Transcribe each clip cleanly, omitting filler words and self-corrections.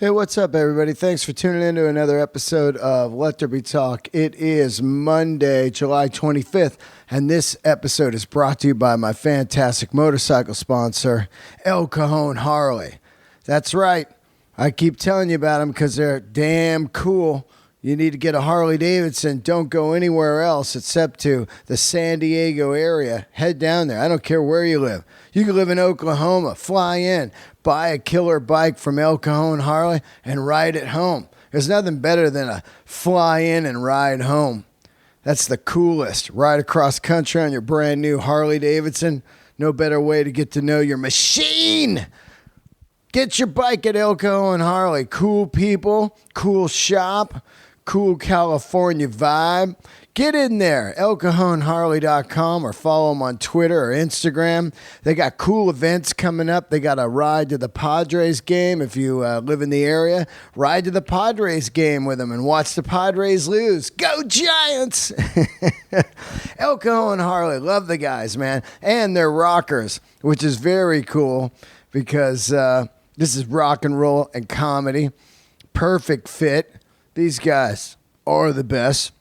Hey, what's up, everybody? Thanks for tuning in to another episode of Let There Be Talk. It is Monday, July 25th, and this episode is brought to you by my fantastic motorcycle sponsor, El Cajon Harley. That's right. I keep telling you about them because they're damn cool. You need to get a Harley Davidson. Don't go anywhere else except to the San Diego area. Head down there. I don't care where you live. You can live in Oklahoma. Fly in. Buy a killer bike from El Cajon Harley and ride it home. There's nothing better than a fly in and ride home. That's the coolest. Ride across country on your brand new Harley Davidson. No better way to get to know your machine. Get your bike at El Cajon Harley. Cool people, cool shop, cool California vibe. Get in there, elcajonharley.com, or follow them on Twitter or Instagram. They got cool events coming up. They got a ride to the Padres game. If you live in the area, ride to the Padres game with them and watch the Padres lose. Go Giants! El Cajon Harley, love the guys, man. And they're rockers, which is very cool because this is rock and roll and comedy. Perfect fit. These guys are the best.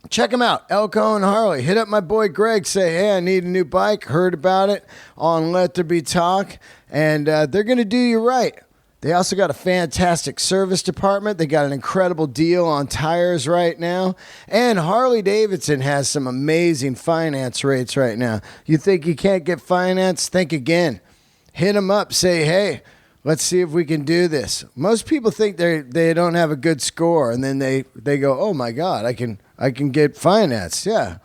Check them out, El Cajon Harley. Hit up my boy Greg. Say, hey, I need a new bike. Heard about it on Let There Be Talk. And they're going to do you right. They also got a fantastic service department. They got an incredible deal on tires right now. And Harley Davidson has some amazing finance rates right now. You think you can't get finance? Think again. Hit them up. Say, hey, let's see if we can do this. Most people think they don't have a good score, and then they go, oh my God, I can get finance. Yeah.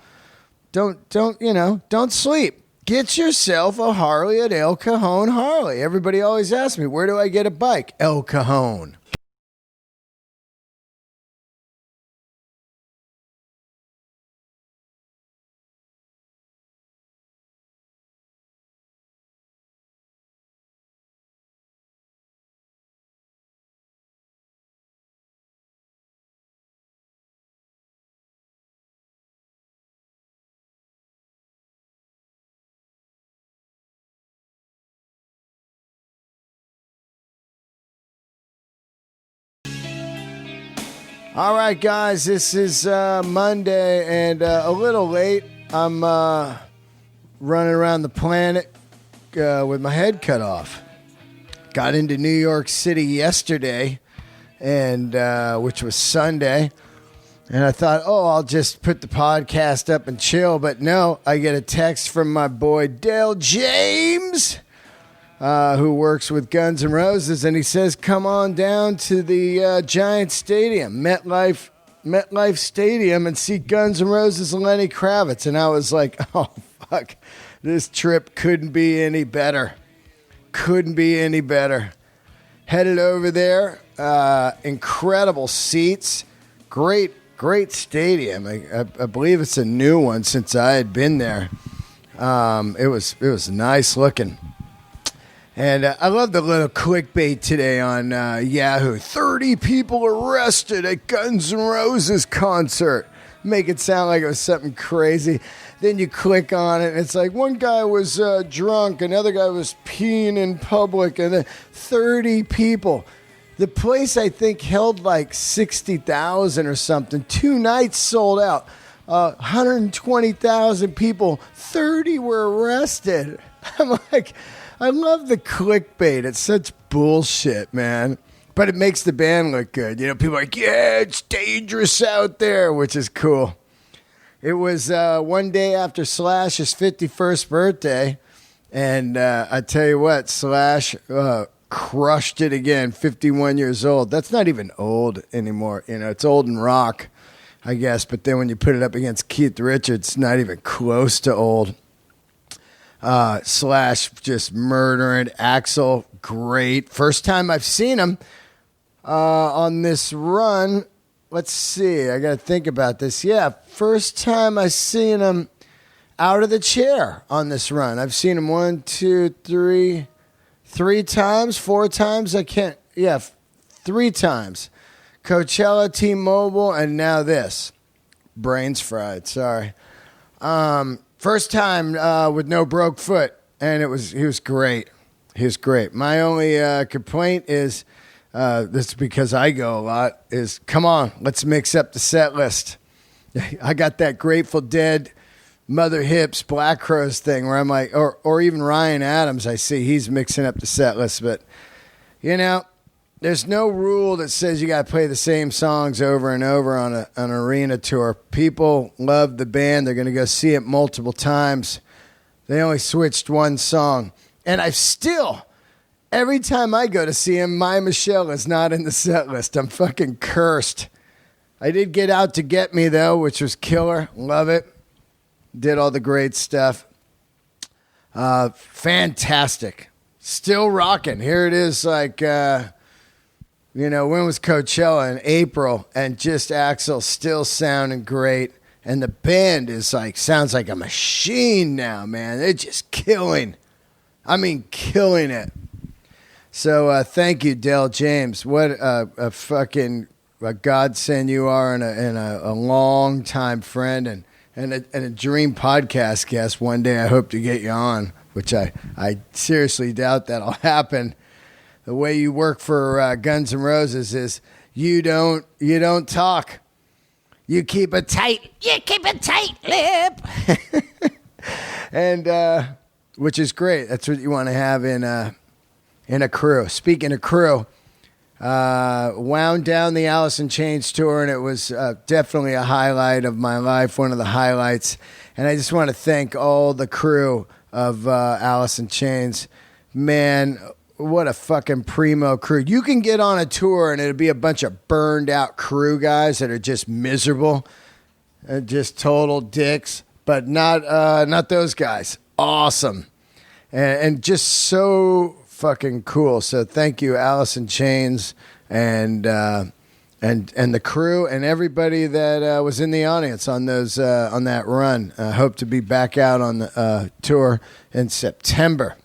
Don't sleep. Get yourself a Harley at El Cajon Harley. Everybody always asks me, where do I get a bike? El Cajon. All right, guys, this is Monday and a little late. I'm running around the planet with my head cut off. Got into New York City yesterday, and which was Sunday, and I thought, I'll just put the podcast up and chill. But no, I get a text from my boy Dale James, who works with Guns N' Roses, and he says, come on down to the Giant Stadium, MetLife Stadium, and see Guns N' Roses and Lenny Kravitz. And I was like, oh, fuck, this trip couldn't be any better. Couldn't be any better. Headed over there, incredible seats, great stadium. I believe it's a new one since I had been there. It was nice looking. And I love the little clickbait today on Yahoo. 30 people arrested at Guns N' Roses concert. Make it sound like it was something crazy. Then you click on it, and it's like one guy was drunk, another guy was peeing in public, and then 30 people. The place, I think, held like 60,000 or something. 2 nights sold out. 120,000 people. 30 were arrested. I'm like, I love the clickbait. It's such bullshit, man. But it makes the band look good. You know, people are like, yeah, it's dangerous out there, which is cool. It was one day after Slash's 51st birthday. And I tell you what, Slash crushed it again, 51 years old. That's not even old anymore. You know, it's old in rock, I guess. But then when you put it up against Keith Richards, it's not even close to old. Slash just murdering. Axl, great. First time I've seen him on this run. Let's see. I got to think about this. Yeah, first time I seen him out of the chair on this run. I've seen him 1, 2, 3 times, 4 times. I can't. Yeah, 3 times. Coachella, T-Mobile, and now this. Brains fried. Sorry. First time with no broke foot, and he was great. He was great. My only complaint is That's because I go a lot, is come on, let's mix up the set list. I got that Grateful Dead, Mother Hips, Black Crowes thing where I'm like, or even Ryan Adams, I see he's mixing up the set list. But, there's no rule that says you got to play the same songs over and over on an arena tour. People love the band. They're going to go see it multiple times. They only switched one song. And every time I go to see him, My Michelle is not in the set list. I'm fucking cursed. I did get Out to Get Me, though, which was killer. Love it. Did all the great stuff. Fantastic. Still rocking. Here it is, like, when was Coachella? In April. And just Axl still sounding great. And the band is sounds like a machine now, man. They're just killing. I mean, killing it. So thank you, Del James. What a fucking godsend you are, and a long-time friend, and a dream podcast guest. One day I hope to get you on, which I seriously doubt that'll happen. The way you work for Guns N' Roses is you don't talk. You keep a tight lip. And which is great. That's what you want to have in a crew. Speaking of crew, wound down the Alice in Chains tour, and it was definitely a highlight of my life, one of the highlights. And I just want to thank all the crew of Alice in Chains. Man, what a fucking primo crew. You can get on a tour and it'll be a bunch of burned out crew guys that are just miserable and just total dicks, but not those guys. Awesome. And just so fucking cool. So thank you, Alice in Chains, and the crew and everybody that was in the audience on those on that run. Hope to be back out on the tour in September.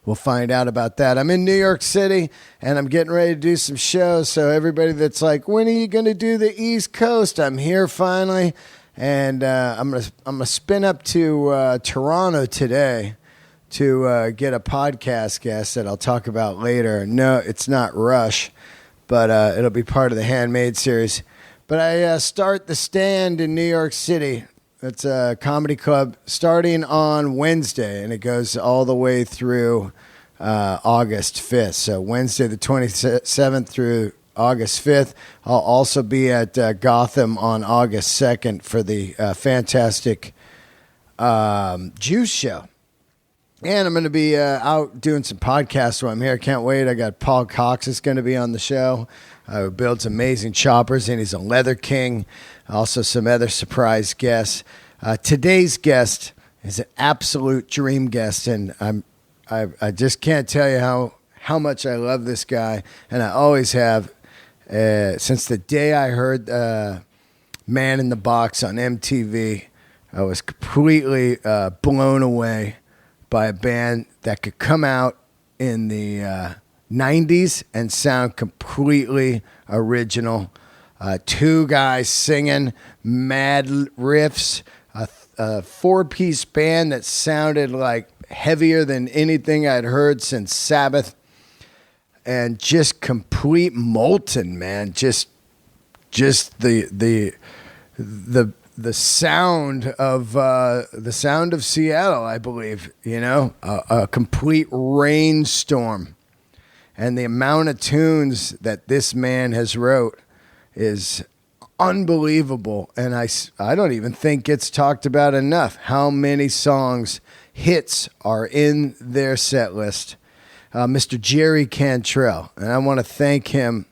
We'll find out about that. I'm in New York City, and I'm getting ready to do some shows. So everybody that's like, when are you going to do the East Coast? I'm here finally, and I'm gonna spin up to Toronto today to get a podcast guest that I'll talk about later. No, it's not Rush, but it'll be part of the Handmade series. But I start The Stand in New York City. It's a comedy club starting on Wednesday, and it goes all the way through August 5th. So Wednesday the 27th through August 5th. I'll also be at Gotham on August 2nd for the fantastic Juice Show. And I'm going to be out doing some podcasts while I'm here. Can't wait. I got Paul Cox is going to be on the show. Who builds amazing choppers, and he's a leather king. Also some other surprise guests. Today's guest is an absolute dream guest, and I just can't tell you how much I love this guy, and I always have since the day I heard Man in the Box on MTV. I was completely blown away by a band that could come out in the 90s and sound completely original. Two guys singing mad riffs, a four-piece band that sounded like heavier than anything I'd heard since Sabbath, and just complete molten, man. Just the sound of Seattle, I believe. A complete rainstorm. And the amount of tunes that this man has wrote is unbelievable. And I don't even think it's talked about enough how many hits are in their set list. Mr. Jerry Cantrell. And I want to thank him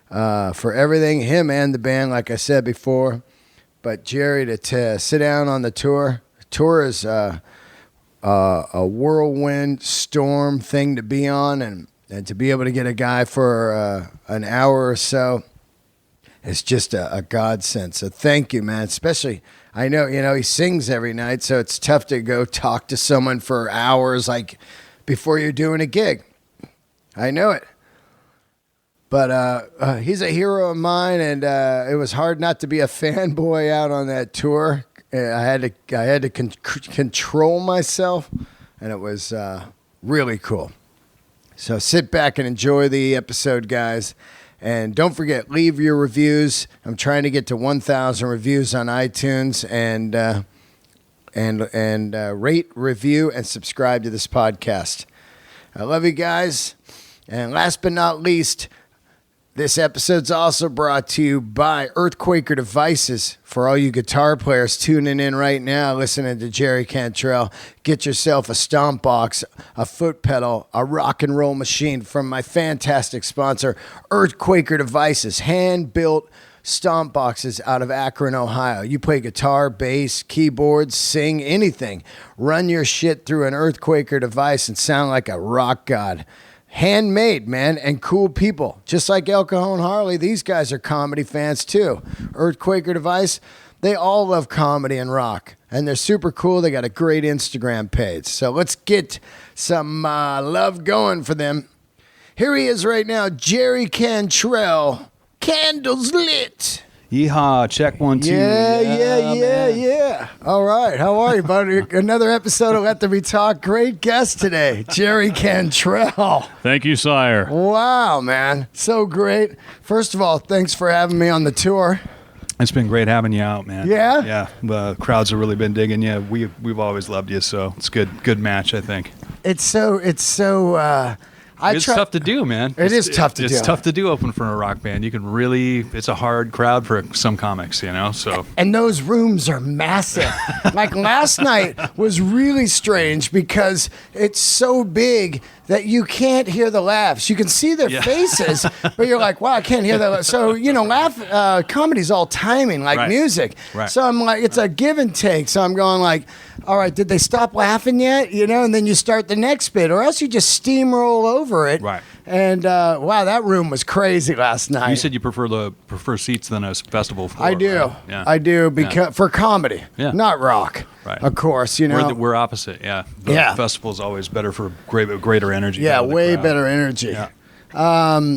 for everything, him and the band, like I said before. But Jerry, to sit down on the tour. The tour is a whirlwind storm thing to be on, and to be able to get a guy for an hour or so is just a godsend. So thank you, man. Especially, I know, he sings every night, so it's tough to go talk to someone for hours, like before you're doing a gig. I know it. But he's a hero of mine, and it was hard not to be a fanboy out on that tour. I had to control myself, and it was really cool. So sit back and enjoy the episode, guys. And don't forget, leave your reviews. I'm trying to get to 1,000 reviews on iTunes, and rate, review, and subscribe to this podcast. I love you guys. And last but not least, this episode's also brought to you by Earthquaker Devices. For all you guitar players tuning in right now, listening to Jerry Cantrell, get yourself a stomp box, a foot pedal, a rock and roll machine from my fantastic sponsor, Earthquaker Devices, hand-built stomp boxes out of Akron, Ohio. You play guitar, bass, keyboards, sing, anything. Run your shit through an Earthquaker device and sound like a rock god. Handmade, man, and cool people. Just like El Cajon Harley, these guys are comedy fans too. Earthquaker Device, they all love comedy and rock. And they're super cool. They got a great Instagram page. So let's get some love going for them. Here he is right now, Jerry Cantrell. Candles lit. Yeehaw, check 1, 2. Yeah. All right. How are you, buddy? Another episode of Let There Be Talk. Great guest today, Jerry Cantrell. Thank you, sire. Wow, man. So great. First of all, thanks for having me on the tour. It's been great having you out, man. Yeah? Yeah. The crowds have really been digging you. We've always loved you, so it's good match, I think. It's Tough to do, man. It's tough to do. It's tough to do open for a rock band. You can really, it's a hard crowd for some comics, so. And those rooms are massive. Like last night was really strange because it's so big that you can't hear the laughs. You can see their faces, but you're like, wow, I can't hear that. So, comedy's all timing, like music. Right. So I'm like, it's a give and take. So I'm going like, all right, did they stop laughing yet? And then you start the next bit, or else you just steamroll over it. Right. And wow, that room was crazy last night. You said you prefer seats than a festival floor. I do. Right? Yeah. I do for comedy, not rock. Right. Of course, We're opposite. Yeah. The festival is always better for greater energy. Yeah, way better energy. Yeah.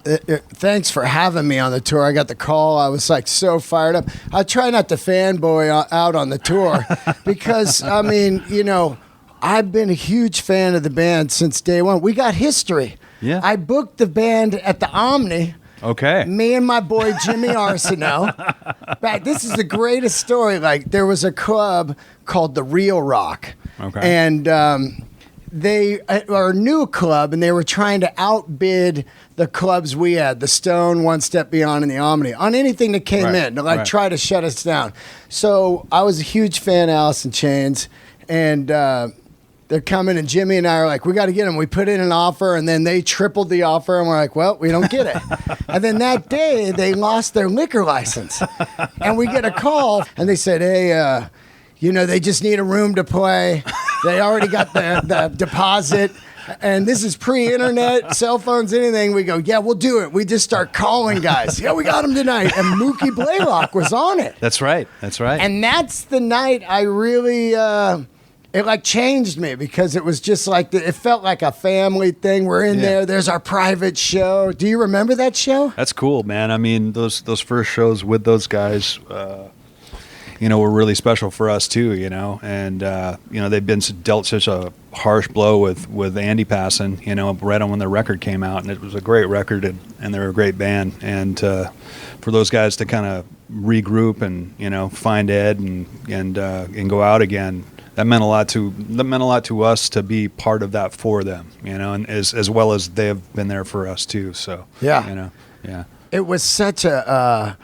Thanks for having me on the tour. I got the call. I was like so fired up. I try not to fanboy out on the tour because I've been a huge fan of the band since day one. We got history. Yeah. I booked the band at the Omni. Okay. Me and my boy Jimmy Arsenault. This is the greatest story. Like, there was a club called the Real Rock. Okay. And they are a new club, and they were trying to outbid the clubs we had, the Stone, One Step Beyond, and the Omni, on anything that came in to try to shut us down. So I was a huge fan of Alice in Chains, and they're coming, and Jimmy and I are like, we got to get them. We put in an offer, and then they tripled the offer, and we're like, well, we don't get it. And then that day, they lost their liquor license. And we get a call, and they said, hey, they just need a room to play. They already got the deposit. And this is pre-internet, cell phones, anything. We go, yeah, we'll do it. We just start calling guys. Yeah, we got him tonight. And Mookie Blaylock was on it. That's right. And that's the night I really... it changed me because it was just like it felt like a family thing. We're in there. There's our private show. Do you remember that show? That's cool, man. I mean, those first shows with those guys, were really special for us too. And they've been dealt such a harsh blow with Andy passing. Right on when the record came out, and it was a great record, and they're a great band. And for those guys to kind of regroup and find Ed and go out again. That meant a lot to us to be part of that for them, and as well as they have been there for us too. So it was such a.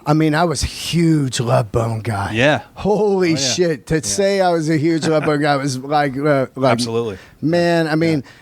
I was a huge Love Bone guy. Yeah. Holy shit! To say I was a huge Love Bone guy was like absolutely. Man,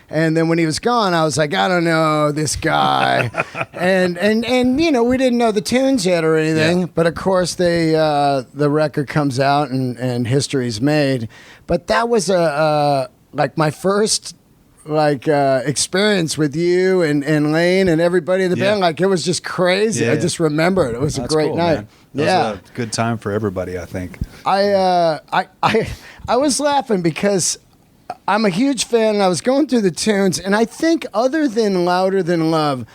and then when he was gone, I was like, I don't know this guy, and we didn't know the tunes yet or anything. But of course, the record comes out and history's made. But that was my first experience with you and Lane and everybody in the band. Like, it was just crazy. I just remember it. It was a great night. That was a good time for everybody, I think. I was laughing because I'm a huge fan, and I was going through the tunes, and I think other than Louder Than Love,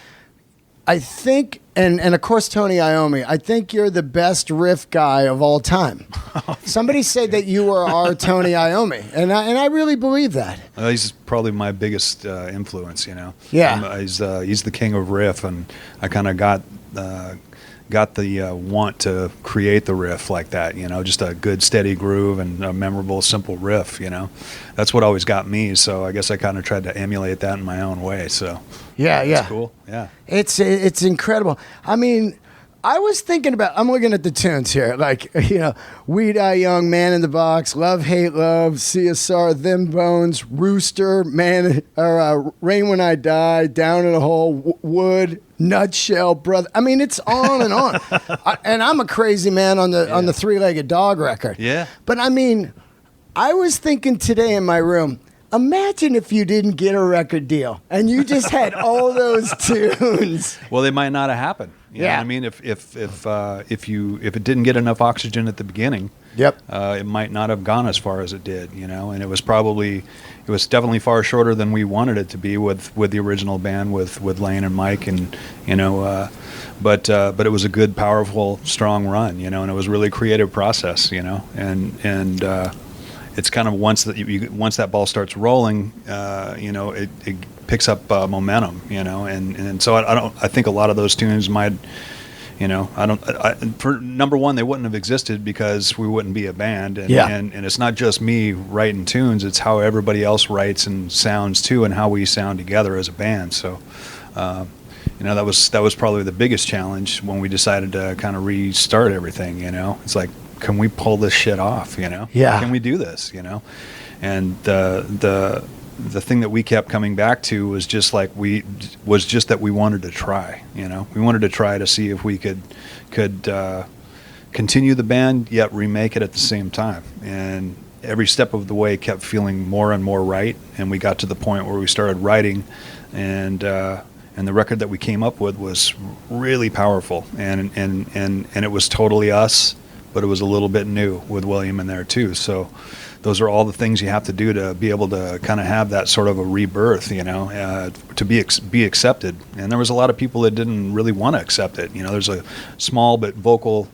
I think and of course Tony Iommi. I think you're the best riff guy of all time. Somebody said that you were our Tony Iommi, and I really believe that. He's probably my biggest influence, Yeah. He's the king of riff, and I kind of got the want to create the riff like that, just a good steady groove and a memorable, simple riff, That's what always got me, so I guess I kind of tried to emulate that in my own way, so. Yeah. It's cool, yeah. It's incredible. I mean, I was thinking about, I'm looking at the tunes here, like, We Die Young, Man in the Box, Love, Hate, Love, CSR, Them Bones, Rooster, Rain When I Die, Down in a Hole, Wood, Nutshell, Brother. I mean, it's on and on. And I'm a crazy man on the Three-Legged Dog record. Yeah. But I mean, I was thinking today in my room, imagine if you didn't get a record deal and you just had all those tunes. Well, they might not have happened. You know what I mean, if it didn't get enough oxygen at the beginning, yep, it might not have gone as far as it did. And it was definitely far shorter than we wanted it to be with the original band with Lane and Mike, and but it was a good, powerful, strong run. And it was really a creative process. And it's kind of once that ball starts rolling, it picks up momentum, and so I think a lot of those tunes might, for number one, they wouldn't have existed because we wouldn't be a band, and it's not just me writing tunes, it's how everybody else writes and sounds too, and how we sound together as a band. So that was probably the biggest challenge when we decided to kind of restart everything. It's like, can we pull this shit off? Yeah. Can we do this? And the thing that we kept coming back to was just that we wanted to try. We wanted to try to see if we could continue the band yet remake it at the same time. And every step of the way kept feeling more and more right. And we got to the point where we started writing, and the record that we came up with was really powerful, and it was totally us, but it was a little bit new with William in there too. So those are all the things you have to do to be able to kind of have that sort of a rebirth, to be accepted. And there was a lot of people that didn't really want to accept it. There's a small but vocal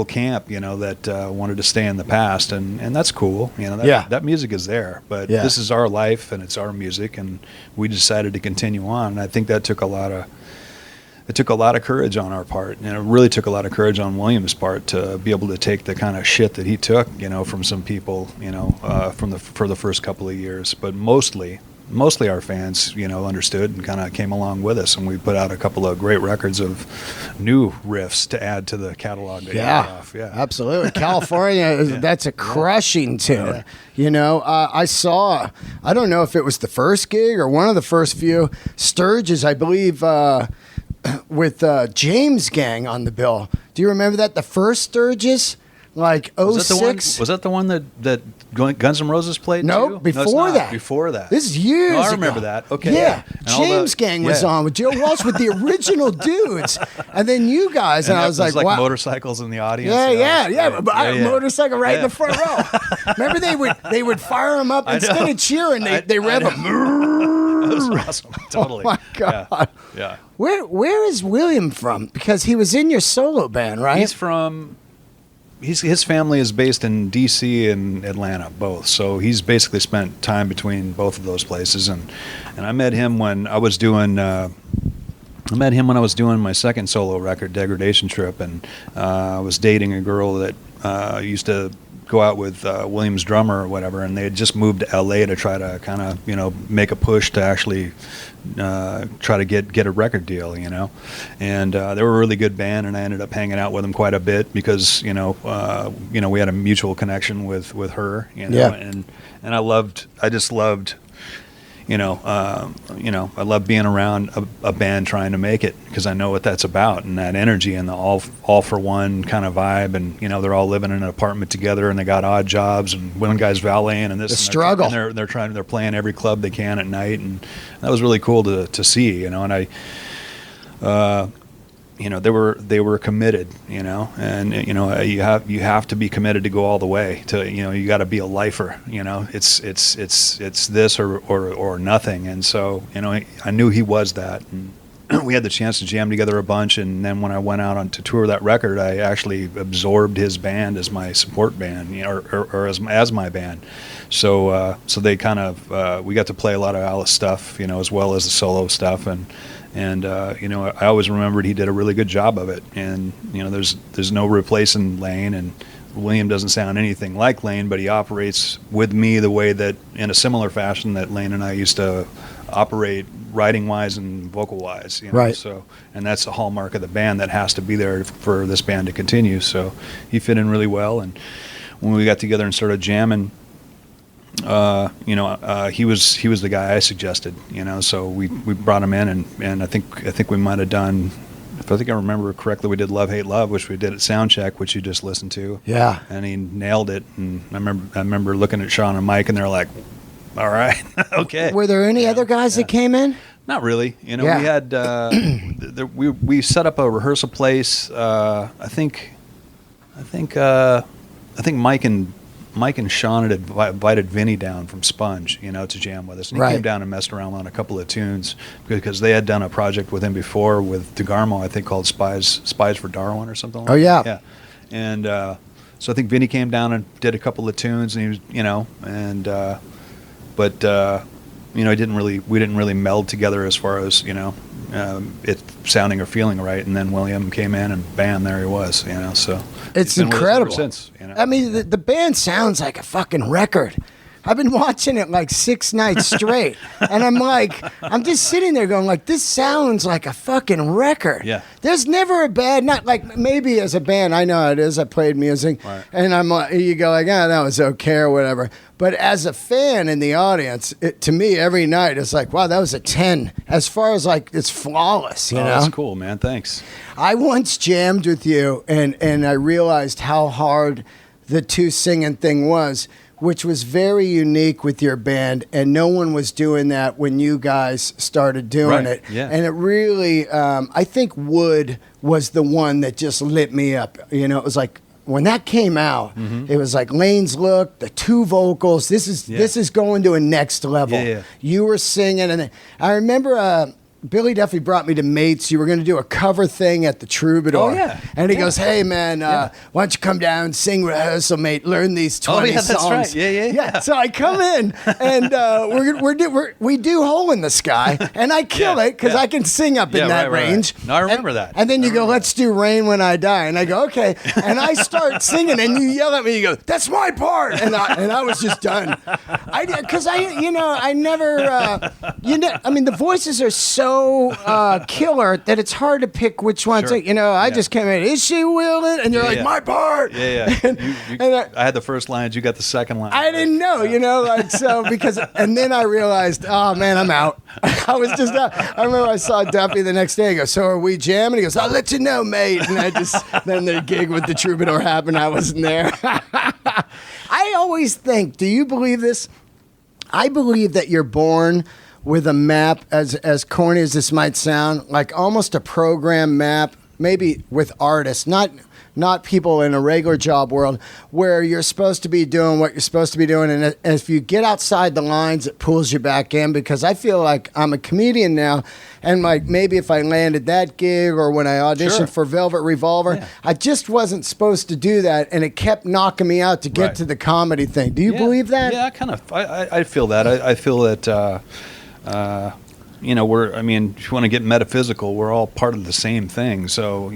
camp, that wanted to stay in the past, and that's cool. That music is there, but this is our life and it's our music, and we decided to continue on. And I think that took a lot of courage on our part, and it really took a lot of courage on William's part to be able to take the kind of shit that he took, from some people, for the first couple of years. But mostly our fans, understood and kind of came along with us, and we put out a couple of great records of new riffs to add to the catalog. Yeah, absolutely. California, that's a crushing tune. I saw, I don't know if it was the first gig or one of the first few, Sturgis, I believe, with James Gang on the bill. Do you remember that? The first Sturgis? Like 06? Was that the one that Guns N' Roses played? No, too? Before that. Before that. This is years ago. I remember that. Okay. Yeah. James Gang was on with Joe Walsh with the original dudes. And then you guys, and I was like, wow. Motorcycles in the audience. Yeah. But I had a motorcycle right in the front row. Remember they would fire them up instead of cheering, they rev them. That was awesome. Totally. Oh my God. Yeah. Where is William from? Because he was in your solo band, right? His family is based in D.C. and Atlanta, both. So he's basically spent time between both of those places. And I met him when I was doing my second solo record, Degradation Trip, and I was dating a girl that used to go out with William's drummer or whatever, and they had just moved to L.A. to try to kind of make a push to actually try to get a record deal, and they were a really good band, and I ended up hanging out with them quite a bit because we had a mutual connection with her, and I just loved I love being around a band trying to make it, because I know what that's about, and that energy and the all for one kind of vibe. And they're all living in an apartment together, and they got odd jobs, and one guy's valeting, and this the struggle. And they're playing every club they can at night, and that was really cool to see. And I. They were committed, and you have to be committed to go all the way. You got to be a lifer. It's this or nothing. And so I knew he was that, and we had the chance to jam together a bunch. And then when I went out on to tour that record, I actually absorbed his band as my support band, or as my band. So they kind of we got to play a lot of Alice stuff, as well as the solo stuff, and I always remembered he did a really good job of it. And there's no replacing Lane, and William doesn't sound anything like Lane, but he operates with me the way that, in a similar fashion, that Lane and I used to operate, writing wise and vocal wise. Right. So, and that's a hallmark of the band that has to be there for this band to continue. So he fit in really well. And when we got together and started jamming, he was the guy I suggested. So we brought him in, and I think we might have done. If I think I remember correctly, we did Love, Hate, Love, which we did at Soundcheck, which you just listened to. Yeah. And he nailed it. And I remember looking at Sean and Mike, and they're like, all right, okay. Were there any other guys that came in? Not really. We had, we set up a rehearsal place. I think Mike and Sean had invited Vinny down from Sponge, to jam with us. And he came down and messed around on a couple of tunes because they had done a project with him before with DeGarmo, I think, called Spies for Darwin or something like that. Oh, yeah. Yeah. And so I think Vinny came down and did a couple of tunes, and he was, but we didn't really meld together as far as, it sounding or feeling right. And then William came in, and bam, there he was, So it's incredible. Since, I mean, the band sounds like a fucking record. I've been watching it like 6 nights straight, and I'm just sitting there going like, this sounds like a fucking record. Yeah. There's never a bad, not like maybe as a band, I know how it is. I played music, right. And you go like, that was okay or whatever. But as a fan in the audience, to me, every night it's like, wow, that was a 10. As far as like, it's flawless, you know? That's cool, man. Thanks. I once jammed with you, and I realized how hard the 2 singing thing was, which was very unique with your band, and no one was doing that when you guys started doing it. Yeah. And it really, I think Wood was the one that just lit me up. It was like, when that came out, It was like Lane's look, the 2 vocals. This is going to a next level. Yeah. You were singing, and I remember Billy Duffy brought me to Mates. You were going to do a cover thing at the Troubadour. Oh, yeah. And he goes, hey, man, why don't you come down, sing rehearsal, mate, learn these 20 songs. That's right. Yeah. So I come in, and we do Hole in the Sky, and I kill it because I can sing up in that range. Right. No, I remember that. And then you go, let's do Rain When I Die. And I go, okay. And I start singing, and you yell at me, you go, that's my part. And I was just done. Because I never, the voices are so killer that it's hard to pick which one. Sure. I just came in, is she willing? And you're like, my part. Yeah. I had the first lines, you got the second line. I didn't know, and then I realized, oh man, I'm out. I was just out. I remember I saw Duffy the next day. I go, so are we jamming? He goes, I'll let you know, mate. And then the gig with the Troubadour happened. I wasn't there. I always think, do you believe this? I believe that you're born with a map, as corny as this might sound, like almost a program map, maybe with artists, not people in a regular job world, where you're supposed to be doing what you're supposed to be doing, and if you get outside the lines, it pulls you back in. Because I feel like I'm a comedian now, and like maybe if I landed that gig or when I auditioned for Velvet Revolver, I just wasn't supposed to do that, and it kept knocking me out to get to the comedy thing. Do you believe that? Yeah, I feel that. I feel that. If you want to get metaphysical, we're all part of the same thing. So,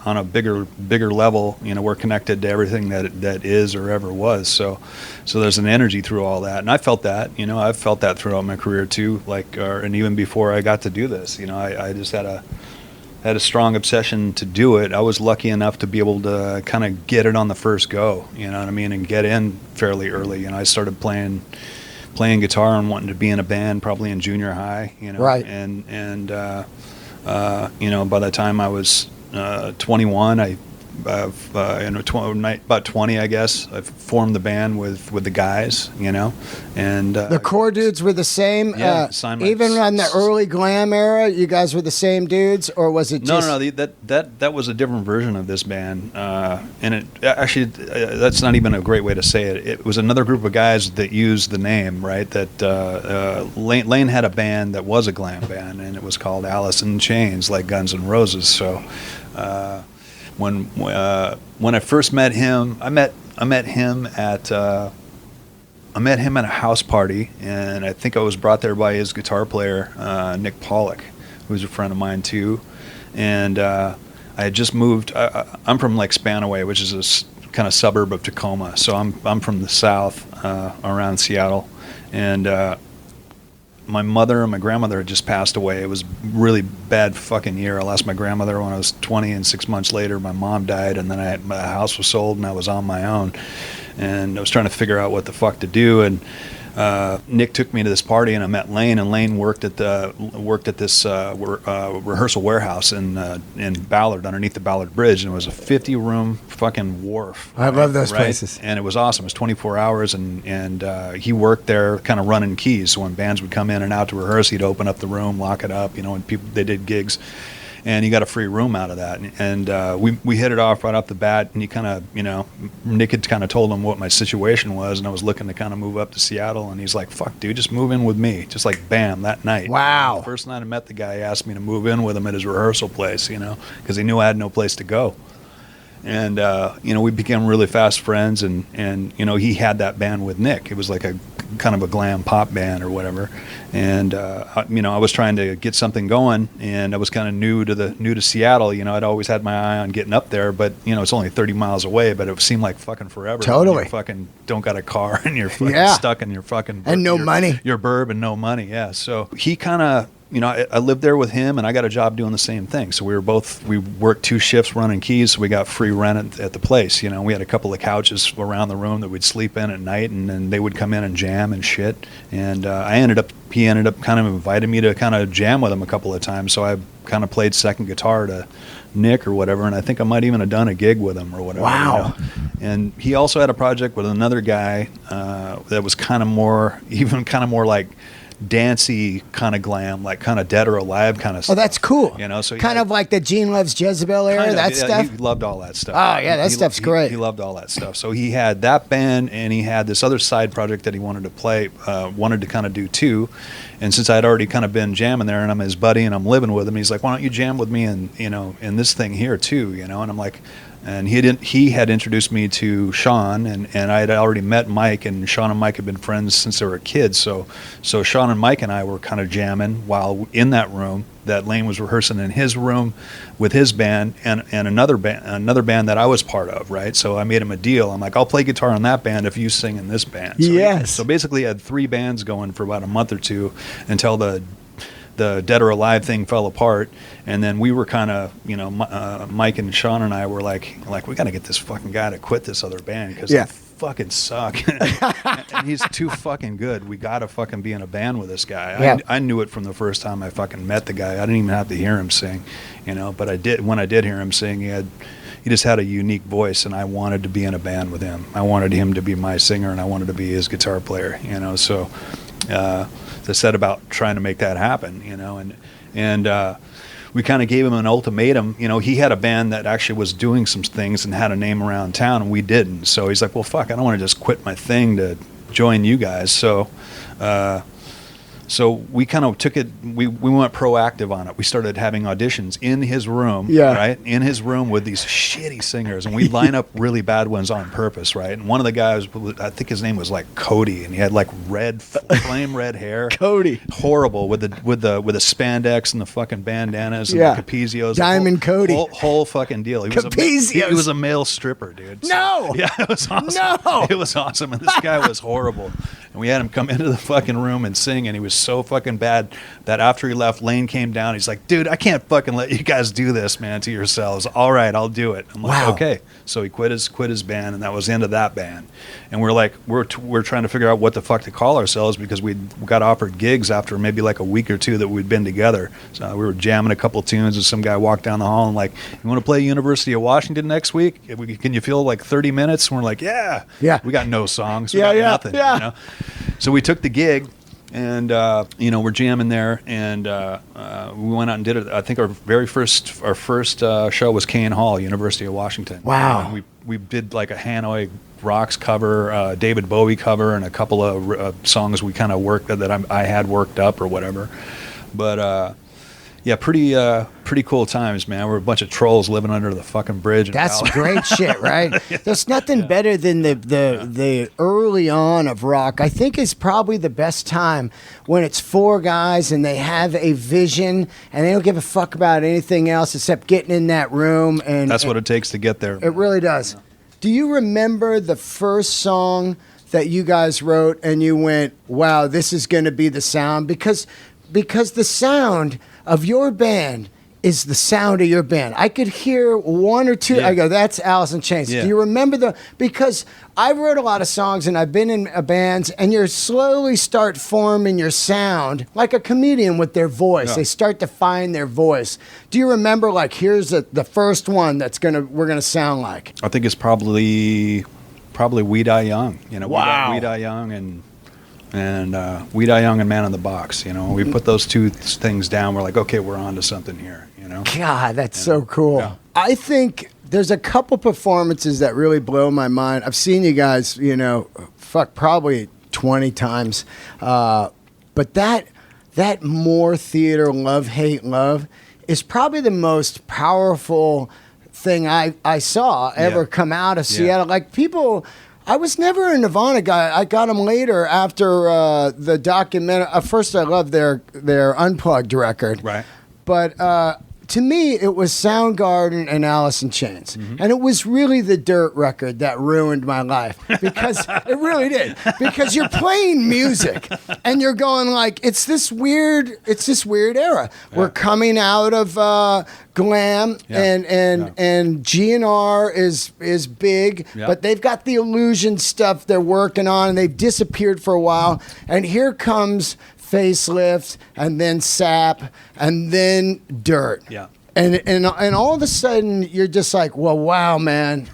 on a bigger level, we're connected to everything that is or ever was. So there's an energy through all that, and I felt that. I've felt that throughout my career too. And even before I got to do this, I just had a strong obsession to do it. I was lucky enough to be able to kind of get it on the first go. You know what I mean, and get in fairly early. I started playing guitar and wanting to be in a band probably in junior high, Right. And by the time I was 21, I about 20, I guess. I formed the band with the guys, and the core dudes were the same. Yeah, even on the early glam era, you guys were the same dudes, or was it just no? That was a different version of this band, and it actually that's not even a great way to say it. It was another group of guys that used the name, right? That Lane had a band that was a glam band, and it was called Alice in Chains, like Guns N' Roses. So when I first met him, I met him at a house party, and I think I was brought there by his guitar player, Nick Pollock, who's a friend of mine too. And I had just moved. I'm from like Spanaway, which is a kind of suburb of Tacoma. So I'm from the south, around Seattle, and my mother and my grandmother had just passed away. It was a really bad fucking year. I lost my grandmother when I was 20, and 6 months later, my mom died, and then my house was sold, and I was on my own. And I was trying to figure out what the fuck to do. And Nick took me to this party, and I met Lane. And Lane worked at this rehearsal warehouse in Ballard, underneath the Ballard Bridge, and it was a 50-room fucking wharf. I love those places. And it was awesome. It was 24 hours, and he worked there, kind of running keys. So when bands would come in and out to rehearse, he'd open up the room, lock it up. And they did gigs. And he got a free room out of that. And we hit it off right off the bat. And he kind of, Nick had kind of told him what my situation was. And I was looking to kind of move up to Seattle. And he's like, fuck, dude, just move in with me. Just like, bam, that night. Wow. The first night I met the guy, he asked me to move in with him at his rehearsal place, because he knew I had no place to go. And, we became really fast friends. And he had that band with Nick. It was like a kind of a glam pop band or whatever. And I was trying to get something going, and I was kind of new to Seattle. I'd always had my eye on getting up there, but it's only 30 miles away, but it seemed like fucking forever. Totally. You fucking don't got a car, and you're fucking stuck in your fucking and no money. Your burb and no money. Yeah. So he kind of, I lived there with him, and I got a job doing the same thing. So we worked 2 shifts running keys, so we got free rent at the place. We had a couple of couches around the room that we'd sleep in at night, and then they would come in and jam and shit. And he ended up kind of inviting me to kind of jam with him a couple of times. So I kind of played second guitar to Nick or whatever, and I think I might even have done a gig with him or whatever. Wow. And he also had a project with another guy that was kind of more like dancey kind of glam, like kind of Dead or Alive kind of stuff. Oh, that's cool. So kind of like the Gene Loves Jezebel era, stuff. He loved all that stuff. Oh yeah, that stuff's great. He loved all that stuff. So he had that band, and he had this other side project that he wanted to kind of do too. And since I'd already kind of been jamming there, and I'm his buddy, and I'm living with him, he's like, "Why don't you jam with me in this thing here too?" And I'm like. And he had introduced me to Sean, and I had already met Mike, and Sean and Mike had been friends since they were kids. So Sean and Mike and I were kind of jamming while in that room that Lane was rehearsing in his room with his band and another band that I was part of, right? So I made him a deal. I'm like, I'll play guitar on that band if you sing in this band. So yes. So basically, I had 3 bands going for about a month or two until the Dead or Alive thing fell apart, and then we were kind of, Mike and Sean and I were like we got to get this fucking guy to quit this other band because they fucking suck, and he's too fucking good. We got to fucking be in a band with this guy. Yeah. I knew it from the first time I fucking met the guy. I didn't even have to hear him sing, but I did. When I did hear him sing, he just had a unique voice, and I wanted to be in a band with him. I wanted him to be my singer, and I wanted to be his guitar player. So. I said about trying to make that happen, and we kind of gave him an ultimatum. He had a band that actually was doing some things and had a name around town, and we didn't. So he's like, well, fuck, I don't want to just quit my thing to join you guys. So we kind of took it, we went proactive on it. We started having auditions in his room, right? In his room with these shitty singers. And we'd line up really bad ones on purpose, right? And one of the guys, I think his name was like Cody, and he had like flame red hair. Cody. Horrible with the spandex and the fucking bandanas and the Capizios. Diamond Cody. Whole fucking deal. He was a male stripper, dude. No! Yeah, it was awesome. No! It was awesome. And this guy was horrible. And we had him come into the fucking room and sing, and he was so fucking bad that after he left, Lane came down. He's like, dude, I can't fucking let you guys do this, man, to yourselves. All right, I'll do it. I'm like, wow. Okay. So he quit his band, and that was the end of that band. And we're like, we're trying to figure out what the fuck to call ourselves, because we got offered gigs after maybe like a week or two that we'd been together. So we were jamming a couple tunes, and some guy walked down the hall and like, you want to play University of Washington next week? Can you feel like 30 minutes? And we're like, yeah. We got no songs. We got nothing. You know? So we took the gig, and we're jamming there, and we went out and did it. I think our first show was Kane Hall, University of Washington. Wow. And we did like a Hanoi Rocks cover, David Bowie cover, and a couple of songs we kind of worked that I had worked up or whatever. But yeah, pretty cool times, man. We're a bunch of trolls living under the fucking bridge. That's great shit, right? There's nothing better than the early on of rock. I think is probably the best time when it's four guys and they have a vision and they don't give a fuck about anything else except getting in that room. And that's what it takes to get there. It really does. Do you remember the first song that you guys wrote and you went, wow, this is going to be the sound? Because the sound of your band is the sound of your band. I could hear one or two. I go, that's Alice in Chains. Do you remember because I wrote a lot of songs and I've been in bands, and you slowly start forming your sound like a comedian with their voice. They start to find their voice. Do you remember, like, here's the first one we're gonna sound like? I think it's probably We Die Young. Wow. We Die Young and We Die Young and Man in the Box. We put those two things down. We're like, okay, we're on to something here. God, that's so cool. Yeah. I think there's a couple performances that really blow my mind. I've seen you guys, probably 20 times. But that More Theater Love, Hate, Love is probably the most powerful thing I saw ever come out of Seattle. Like, people... I was never a Nirvana guy. I got them later after the documentary. First, I loved their Unplugged record. Right. But to me, it was Soundgarden and Alice in Chains. Mm-hmm. And it was really the Dirt record that ruined my life. Because it really did. Because you're playing music and you're going like, it's this weird era. Yeah. We're coming out of glam and G&R is big, but they've got the Illusion stuff they're working on, and they've disappeared for a while. And here comes Facelift, and then Sap, and then Dirt. Yeah. And all of a sudden you're just like, well, wow, man.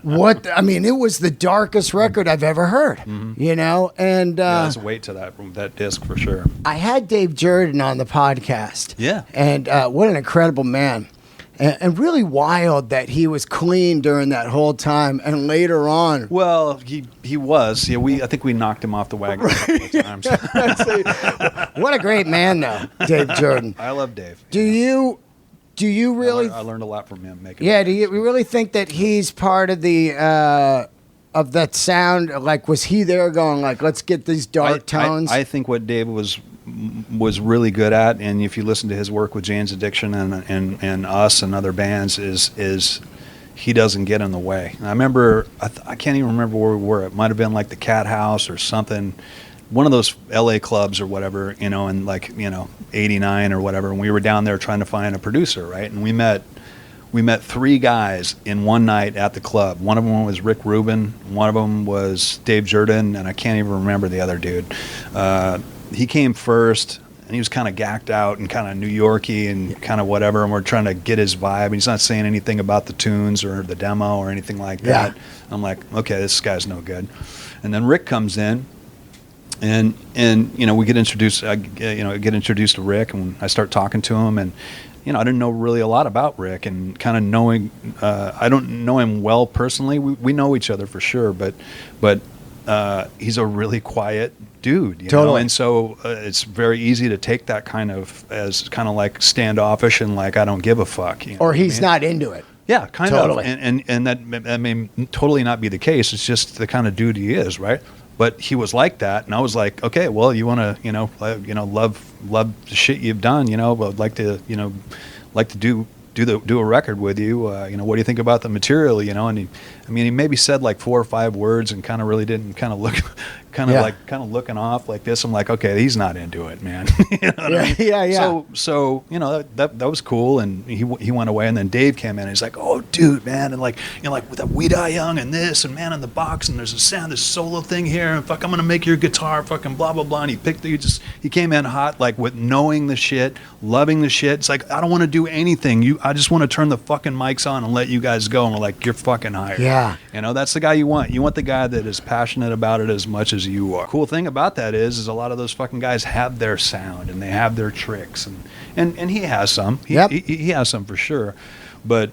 What? I mean, it was the darkest record I've ever heard. Mm-hmm. And there's weight to that disc for sure. I had Dave Jordan on the podcast. Yeah. And what an incredible man. And really wild that he was clean during that whole time, and later on. Well, he was. Yeah, I think we knocked him off the wagon a couple of times. What a great man, though, Dave Jordan. I love Dave. Do you really? I learned a lot from him. Do you really think that he's part of the of that sound? Like, was he there going like, let's get these dark tones? I think what Dave was really good at, and if you listen to his work with Jane's Addiction and us and other bands, is he doesn't get in the way. And I remember, I can't even remember where we were. It might have been like the Cat House or something, one of those LA clubs or whatever, in like, 89 or whatever. And we were down there trying to find a producer, right? And we met three guys in one night at the club. One of them was Rick Rubin, one of them was Dave Jordan, and I can't even remember the other dude. He came first, and he was kind of gacked out and kind of New Yorky and kind of whatever, and we're trying to get his vibe. He's not saying anything about the tunes or the demo or anything like that. I'm like, okay, this guy's no good. And then Rick comes in, and we get introduced. I get introduced to Rick, and I start talking to him, and I didn't know really a lot about Rick, and kind of knowing, I don't know him well personally. We know each other for sure, but he's a really quiet dude, totally. And so it's very easy to take that as kind of like standoffish and like, I don't give a fuck. Or he's not into it. Yeah, kind totally. of. And that may totally not be the case. It's just the kind of dude he is, right? But he was like that, and I was like, okay, well, you want to, love the shit you've done, but like to do a record with you. What do you think about the material? And he maybe said like 4 or 5 words and kind of really didn't kind of kind of looking off like this. I'm like, okay, he's not into it, man. You know what I mean? Yeah. So you know, that was cool, and he went away, and then Dave came in, and he's like, oh, dude, man, and like, you know, like with that We Die Young and this and Man in the Box, and there's a sound, this solo thing here, and fuck, I'm gonna make your guitar fucking blah blah blah. And he came in hot, like with knowing the shit, loving the shit. It's like, I don't want to do anything. I just want to turn the fucking mics on and let you guys go. And we're like, you're fucking hired. Yeah. You know, that's the guy you want. You want the guy that is passionate about it as much as you are. Cool thing about that is a lot of those fucking guys have their sound and they have their tricks, and he has some. He has some for sure, but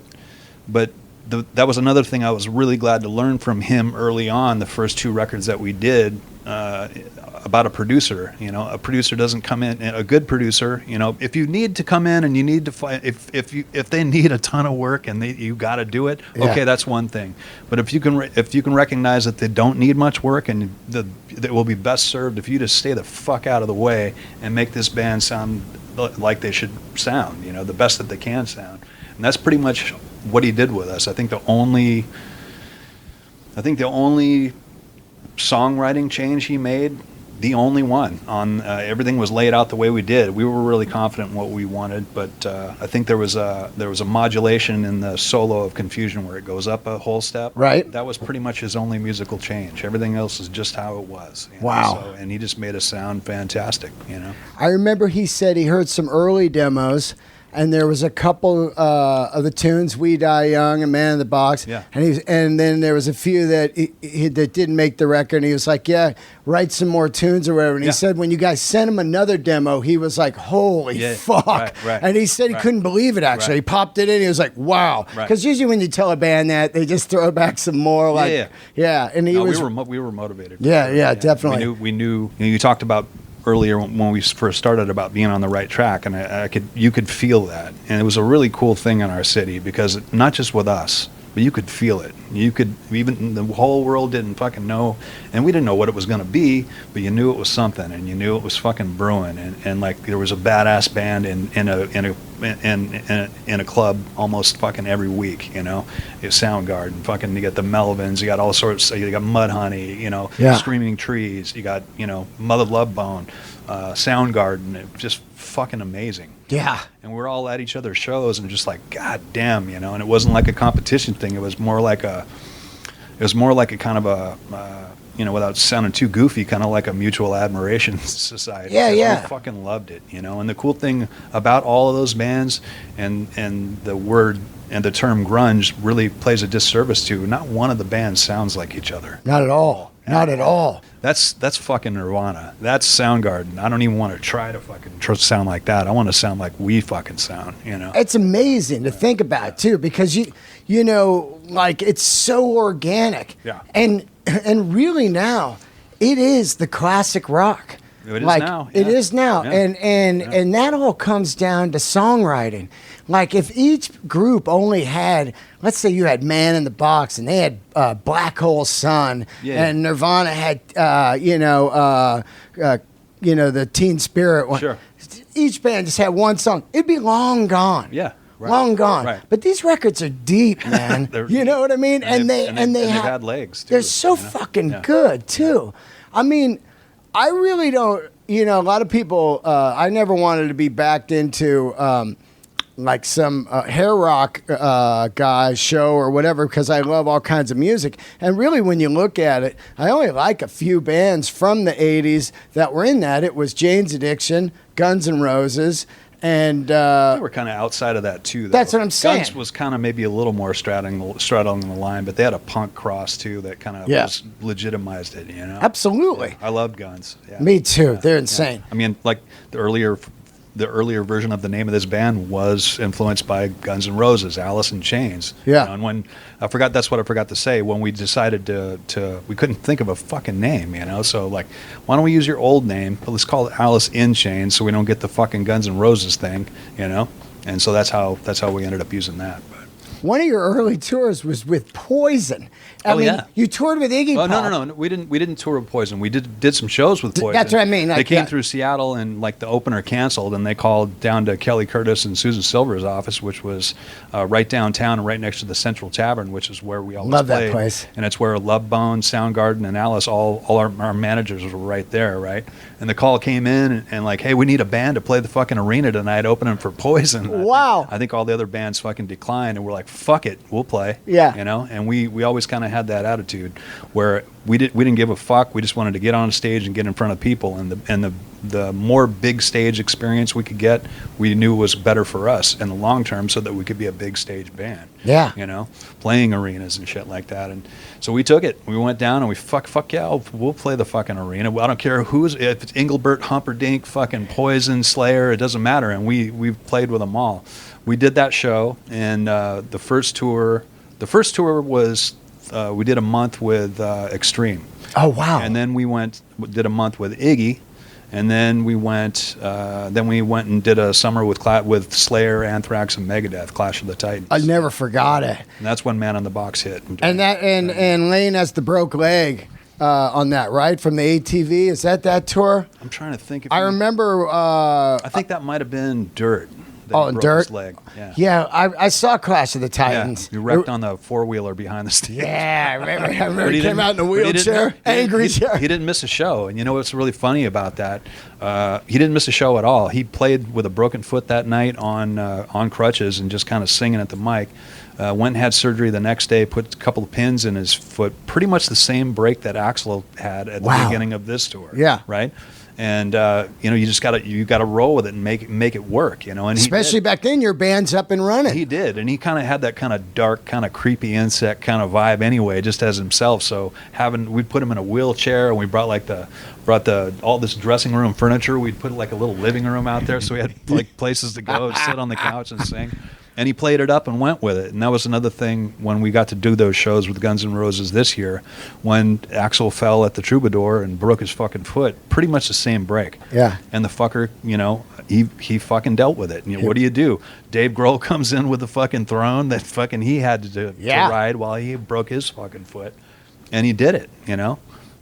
that was another thing I was really glad to learn from him early on. The first 2 records that we did. About a producer, you know, a producer doesn't come in. A good producer, you know, if you need to come in and you need to fight, if they need a ton of work and you got to do it, okay, that's one thing. But if you can recognize that they don't need much work and it will be best served if you just stay the fuck out of the way and make this band sound like they should sound, you know, the best that they can sound. And that's pretty much what he did with us. I think the only songwriting change he made, the only one on everything was laid out the way we did. We were really confident in what we wanted, but I think there was a modulation in the solo of Confusion where it goes up a whole step. Right. That was pretty much his only musical change. Everything else is just how it was. You know? Wow. So, and he just made us sound fantastic. You know. I remember he said he heard some early demos, and there was a couple of the tunes, We Die Young and Man in the Box. Yeah. And then there was a few that that didn't make the record, and he was like, yeah, write some more tunes or whatever. And he said when you guys sent him another demo, he was like, holy fuck. Right. And he said he couldn't believe it, actually. He popped it in, he was like, wow. Because usually when you tell a band that, they just throw back some more. Like, and he was... We were motivated. Yeah, definitely. We knew you talked about earlier when we first started about being on the right track, and you could feel that, and it was a really cool thing in our city because not just with us, but you could feel it. You could, even the whole world didn't fucking know, and we didn't know what it was going to be, but you knew it was something, and you knew it was fucking brewing, and like there was a badass band in a club almost fucking every week, you know. You have Soundgarden, fucking, you got the Melvins, you got all sorts, you got Mudhoney, you know, Screaming Trees, you got, you know, Mother Love Bone, Soundgarden, it was just fucking amazing. Yeah. And we're all at each other's shows and just like, God damn, you know, and it wasn't like a competition thing. It was more like a kind of a, you know, without sounding too goofy, kind of like a mutual admiration society. We fucking loved it, you know. And the cool thing about all of those bands and the word and the term grunge really plays a disservice to, not one of the bands sounds like each other. Not at all. Not at all. That's fucking Nirvana. That's Soundgarden. I don't even want to try to fucking sound like that. I want to sound like we fucking sound, you know. It's amazing to think about too, because you know, like, it's so organic. Yeah. And really now, it is the classic rock. It is now. It is now. Yeah. And that all comes down to songwriting. Like, if each group only had, let's say you had Man in the Box and they had Black Hole Sun, and Nirvana had the Teen Spirit one. Sure. Each band just had one song. It'd be long gone. Yeah. Right. Long gone. Right. But these records are deep, man. You know what I mean? And they've had legs too. They're so fucking good too. I mean, I really don't, you know, a lot of people, I never wanted to be backed into like some hair rock guy's show or whatever, because I love all kinds of music. And really, when you look at it, I only like a few bands from the 80s that were in that. It was Jane's Addiction, Guns N' Roses, and they were kind of outside of that too, though. That's what I'm saying. Guns was kind of maybe a little more straddling the line, but they had a punk cross too that kind of legitimized it, you know. Absolutely. Yeah, I loved Guns. Yeah. Me too. They're insane. I mean, like the earlier version of the name of this band was influenced by Guns N' Roses, Alice in Chains. Yeah. You know, and when that's what I forgot to say, when we decided to we couldn't think of a fucking name, you know, so like, why don't we use your old name, but let's call it Alice in Chains so we don't get the fucking Guns N' Roses thing, you know. And so that's how we ended up using that. But one of your early tours was with Poison. I mean, yeah. you toured with Iggy Pop. No. We didn't tour with Poison. We did some shows with Poison. That's what I mean. They Like, came yeah. through Seattle, and like the opener canceled, and they called down to Kelly Curtis and Susan Silver's office, which was right downtown and right next to the Central Tavern, which is where we always Love played. that place. And it's where Love Bone, Soundgarden, and Alice, all our managers were right there, right? And the call came in and like, hey, we need a band to play the fucking arena tonight, opening for Poison. Wow. I think all the other bands fucking declined, and we're like, fuck it, we'll play. Yeah. You know, and we always kind of had that attitude where we didn't give a fuck. We just wanted to get on stage and get in front of people, and the more big stage experience we could get, we knew was better for us in the long term, so that we could be a big stage band. Yeah. You know, playing arenas and shit like that. And so we took it. We went down and we fuck yeah, we'll play the fucking arena. I don't care if it's Engelbert, Humperdinck, fucking Poison, Slayer, it doesn't matter. And we played with them all. We did that show, and the first tour was we did a month with Extreme. Oh, wow. And then we did a month with Iggy, and then we went and did a summer with Slayer, Anthrax, and Megadeth, Clash of the Titans. I never forgot it. And that's when Man on the Box hit. And Lane has the broke leg on that, right? From the ATV. Is that tour? I'm trying to think. I remember. I think that might have been Dirt. that he broke Dirt. his leg. Yeah. Yeah, I saw Clash of the Titans. Yeah, you wrecked on the four-wheeler behind the stage. Yeah, I remember But he came out in a wheelchair, angry chair. He didn't miss a show, and you know what's really funny about that? He didn't miss a show at all. He played with a broken foot that night on crutches and just kind of singing at the mic. Went and had surgery the next day, put a couple of pins in his foot, pretty much the same break that Axl had at the beginning of this tour. Yeah. Right? And you just gotta roll with it and make it work, and especially back then your band's up and running. He did, and he kind of had that kind of dark, kind of creepy insect kind of vibe anyway, just as himself. So we put him in a wheelchair, and we brought all this dressing room furniture. We'd put like a little living room out there, so we had like places to go, sit on the couch and sing. And he played it up and went with it. And that was another thing when we got to do those shows with Guns N' Roses this year, when Axl fell at the Troubadour and broke his fucking foot, pretty much the same break. Yeah. And the fucker, he fucking dealt with it. What do? Dave Grohl comes in with the fucking throne that fucking he had to ride while he broke his fucking foot. And he did it,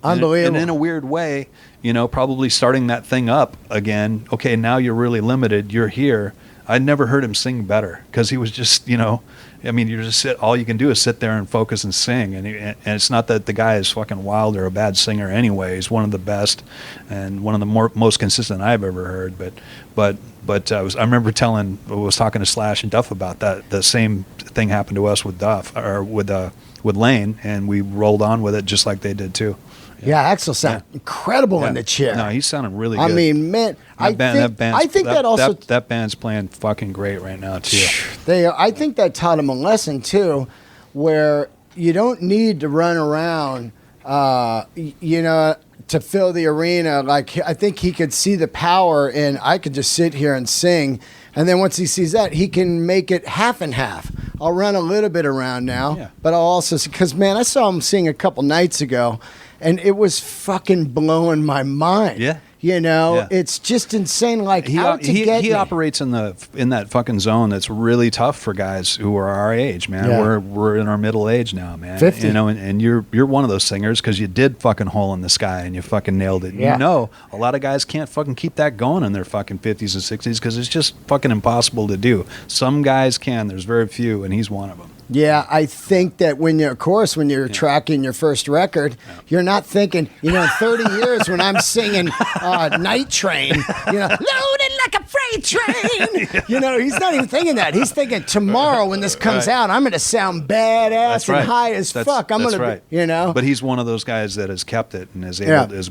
Unbelievable. And in a weird way, probably starting that thing up again. Okay, now you're really limited. You're here. I'd never heard him sing better because he was just, you just all you can do is sit there and focus and sing. And it's not that the guy is fucking wild or a bad singer anyway. He's one of the best and one of the most consistent I've ever heard. But I remember I was talking to Slash and Duff about that. The same thing happened to us with Duff or with Lane, and we rolled on with it just like they did too. Yeah, Axl sounded incredible in the chair. No, he sounded really good. I mean, man, I think that band's playing fucking great right now too. I think that taught him a lesson too, where you don't need to run around, to fill the arena. Like, I think he could see the power in, I could just sit here and sing. And then once he sees that, he can make it half and half. I'll run a little bit around now, but I'll also, because man, I saw him sing a couple nights ago, and it was fucking blowing my mind. Yeah. It's just insane. Like, he operates in that fucking zone that's really tough for guys who are our age, man. Yeah. We're in our middle age now, man. 50. And you're one of those singers because you did fucking Hole in the Sky and you fucking nailed it. Yeah. A lot of guys can't fucking keep that going in their fucking 50s and 60s because it's just fucking impossible to do. Some guys can. There's very few, and he's one of them. Yeah, I think that when you're tracking your first record, you're not thinking, 30 years when I'm singing Night Train, loaded like a freight train. He's not even thinking that. He's thinking tomorrow when this comes out, I'm going to sound badass and high as fuck. I'm going to, But he's one of those guys that has kept it and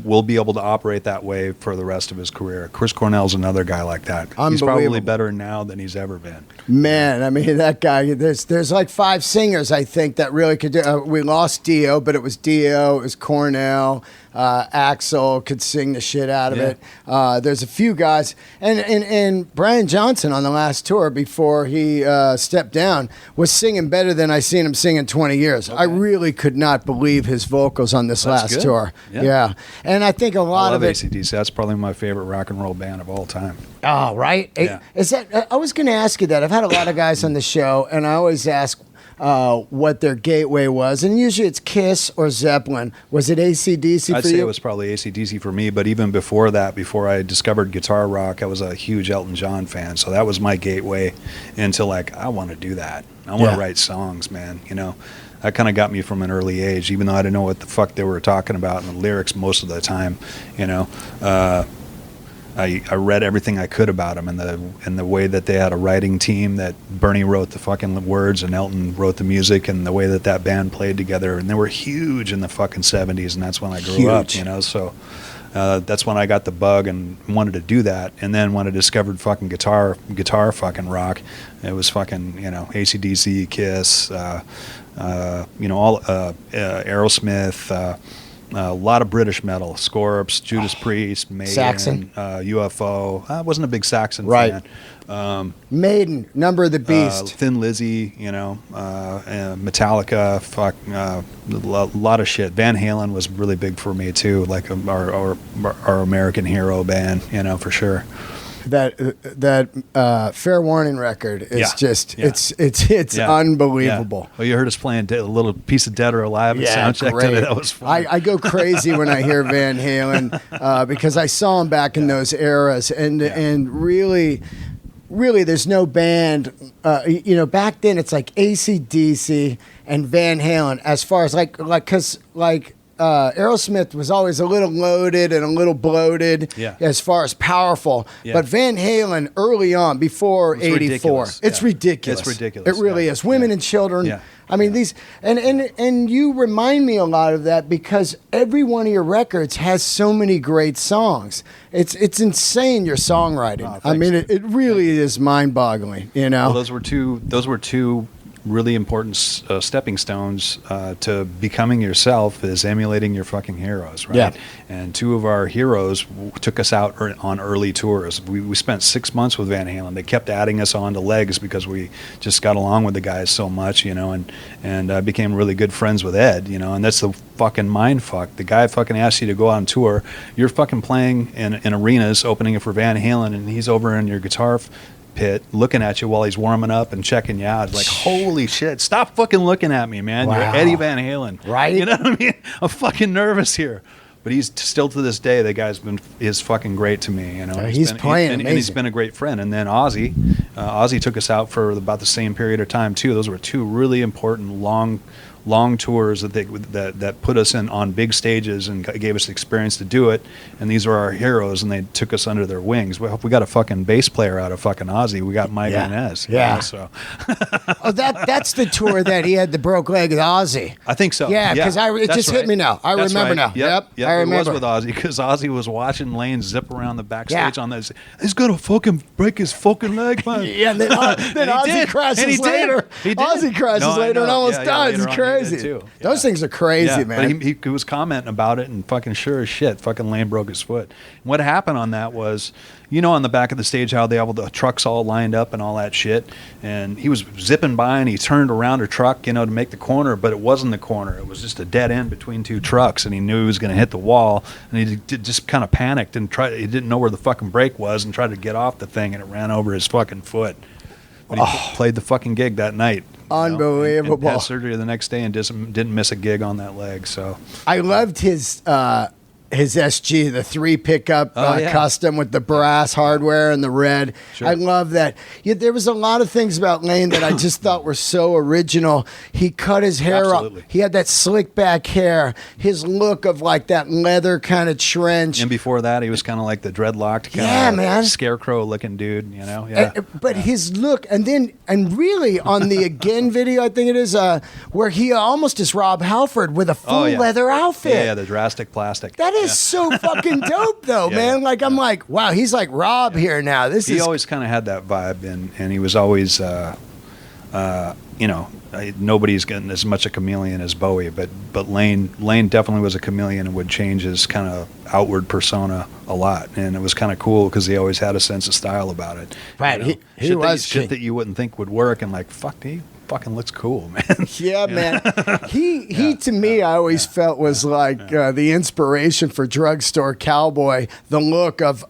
will be able to operate that way for the rest of his career. Chris Cornell's another guy like that. He's probably better now than he's ever been. Man, I mean, that guy, there's like 5 singers, I think, that really could do. We lost Dio, but it was Cornell. Axl could sing the shit out of it. There's a few guys, and Brian Johnson on the last tour before he stepped down was singing better than I seen him sing in 20 years. Okay. I really could not believe his vocals on this last tour. Yeah, and I think a lot of it. AC/DC. That's probably my favorite rock and roll band of all time. Oh, right. Yeah. Is that? I was going to ask you that. I've had a lot of guys on the show, and I always ask, what their gateway was, and usually it's Kiss or Zeppelin. Was it AC/DC I'd for say you? it was probably AC/DC for me, but even before that, before I discovered guitar rock, I was a huge Elton John fan. So that was my gateway into like, I want to do that. I want to write songs, man. You know, that kind of got me from an early age, even though I didn't know what the fuck they were talking about in the lyrics most of the time. You know, I read everything I could about them, and the way that they had a writing team, that Bernie wrote the fucking words and Elton wrote the music, and the way that band played together, and they were huge in the fucking 70s, and that's when I grew up, you know. So that's when I got the bug and wanted to do that. And then when I discovered fucking guitar fucking rock, it was fucking, you know, AC/DC, Kiss, you know, all Aerosmith. A lot of British metal, Scorps, Judas Priest, Maiden, Saxon, UFO. I wasn't a big Saxon fan. Maiden, Number of the Beast, Thin Lizzy, you know, Metallica, a lot of shit. Van Halen was really big for me too, like our American hero band, you know, for sure. That Fair Warning record is it's unbelievable. Well, you heard us playing a little piece of Dead or Alive at soundcheck today. That was fun. I go crazy when I hear Van Halen because I saw him back in those eras, and really, there's no band. You know, back then it's like AC/DC and Van Halen as far as because Aerosmith was always a little loaded and a little bloated as far as powerful. Yeah. But Van Halen early on, before 84, it's ridiculous. It's ridiculous. It really is. Women and children. Yeah. I mean, these, and you remind me a lot of that because every one of your records has so many great songs. It's insane, your songwriting. I mean, it really is mind-boggling, you know? Well, those were two really important stepping stones to becoming yourself, is emulating your fucking heroes, right? Yeah. And two of our heroes took us out on early tours. We spent 6 months with Van Halen. They kept adding us on to legs because we just got along with the guys so much, you know, and became really good friends with Ed, you know, and that's the fucking mind fuck. The guy fucking asks you to go on tour. You're fucking playing in arenas, opening it for Van Halen, and he's over in your guitar pit looking at you while he's warming up and checking you out. Like, holy shit, stop fucking looking at me, man. Wow. You're Eddie Van Halen, right? You know what I mean? I'm fucking nervous here, but he's still, to this day, the guy's is fucking great to me, you know. He's playing amazing. And he's been a great friend. And then Ozzy took us out for about the same period of time too. Those were two really important long tours that put us on big stages and gave us the experience to do it. And these are our heroes, and they took us under their wings. Well, if we got a fucking bass player out of fucking Ozzy, we got Mike Inez. Yeah. Know, so. Oh, that's the tour that he had the broke leg with Ozzy. I think so. Yeah, because it just hit me now. I remember now. Yep. I remember. It was with Ozzy because Ozzy was watching Lane zip around the backstage on this. He's gonna fucking break his fucking leg, man. Yeah. Then Ozzy crashes later. Ozzy crashes later and almost dies. It's crazy. Those things are crazy, man. But he was commenting about it, and fucking sure as shit, fucking Lane broke his foot. And what happened on that was, you know, on the back of the stage, how they have the trucks all lined up and all that shit. And he was zipping by, and he turned around a truck, you know, to make the corner, but it wasn't the corner. It was just a dead end between two trucks, and he knew he was going to hit the wall. And he just kind of panicked and he didn't know where the fucking brake was, and tried to get off the thing, and it ran over his fucking foot. But he played the fucking gig that night. Unbelievable. And had surgery the next day and didn't miss a gig on that leg. So I loved his SG, the 3 pickup custom with the brass hardware and the red. Sure. I love that. Yeah, there was a lot of things about Lane that I just thought were so original. He cut his hair up. He had that slick back hair. His look of like that leather kind of trench. And before that, he was kind of like the dreadlocked kind of scarecrow looking dude, you know? Yeah. But his look, and really on the Again video, I think it is, where he almost is Rob Halford with a full leather outfit. Yeah, the drastic plastic. That is so fucking dope, though, man. Like, I'm like, wow, he's like Rob here now. He always kind of had that vibe, and he was always, you know, nobody's getting as much a chameleon as Bowie, but Lane definitely was a chameleon and would change his kind of outward persona a lot, and it was kind of cool because he always had a sense of style about it. Right, you know? he was shit that you wouldn't think would work, and like, fuck, fucking looks cool, man. Yeah, man. He to me, I always felt was like the inspiration for Drugstore Cowboy. The look of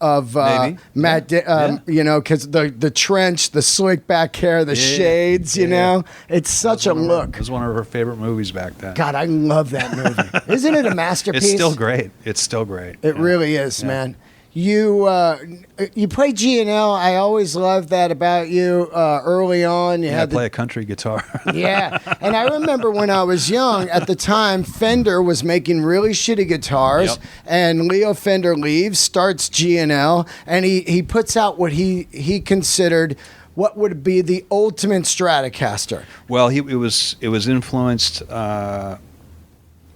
Matt, you know, because the trench, the slick back hair, the shades, you know, it's such a look. It was one of her favorite movies back then. God, I love that movie. Isn't it a masterpiece? It's still great. It's still great. It really is, man. You play G&L. I always loved that about you. Early on, you had play a country guitar. Yeah, and I remember when I was young, at the time, Fender was making really shitty guitars, and Leo Fender leaves, starts G&L, and he puts out what he considered what would be the ultimate Stratocaster. Well, it was influenced. That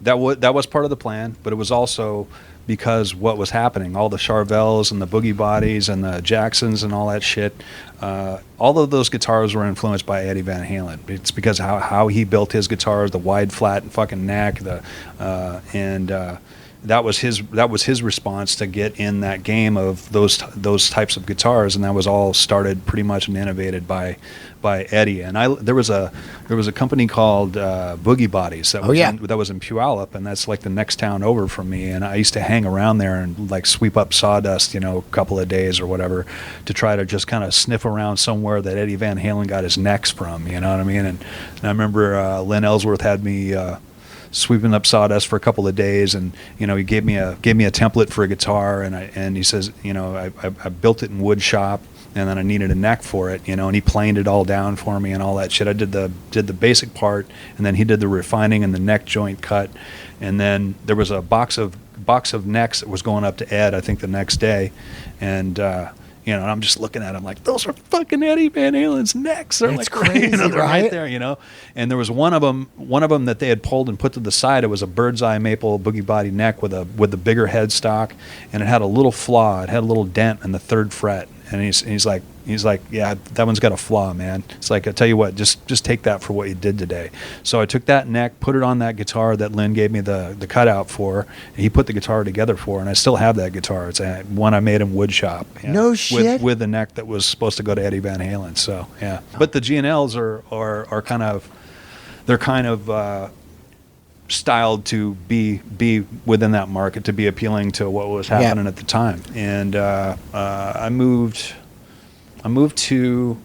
was part of the plan, but it was also because what was happening, all the Charvels and the Boogie Bodies and the Jacksons and all that shit, all of those guitars were influenced by Eddie Van Halen. It's because how he built his guitars, the wide flat fucking neck, that was his response to get in that game of those types of guitars, and that was all started pretty much and innovated by Eddie. And there was a company called Boogie Bodies that was in Puyallup, and that's like the next town over from me. And I used to hang around there and like sweep up sawdust, you know, a couple of days or whatever, to try to just kind of sniff around somewhere that Eddie Van Halen got his necks from. You know what I mean? And I remember Len Ellsworth had me sweeping up sawdust for a couple of days, and you know, he gave me a template for a guitar, and he says, you know, I built it in wood shop, and then I needed a neck for it, you know, and he planed it all down for me and all that shit. I did the basic part, and then he did the refining and the neck joint cut, and then there was a box of necks that was going up to Ed, I think the next day, and you know, and I'm just looking at him like, those are fucking Eddie Van Halen's necks. They're like crazy, you know, they're right there, you know. And there was one of them that they had pulled and put to the side. It was a bird's eye maple boogie body neck with the bigger headstock, and it had a little flaw. It had a little dent in the third fret. And he's like, yeah, that one's got a flaw, man. It's like, I tell you what, just take that for what you did today. So I took that neck, put it on that guitar that Lynn gave me the cutout for, and he put the guitar together for, and I still have that guitar. It's one I made in wood shop. Yeah, no shit. With the neck that was supposed to go to Eddie Van Halen. So yeah, but the G&Ls are kind of styled to be within that market, to be appealing to what was happening at the time. And I moved to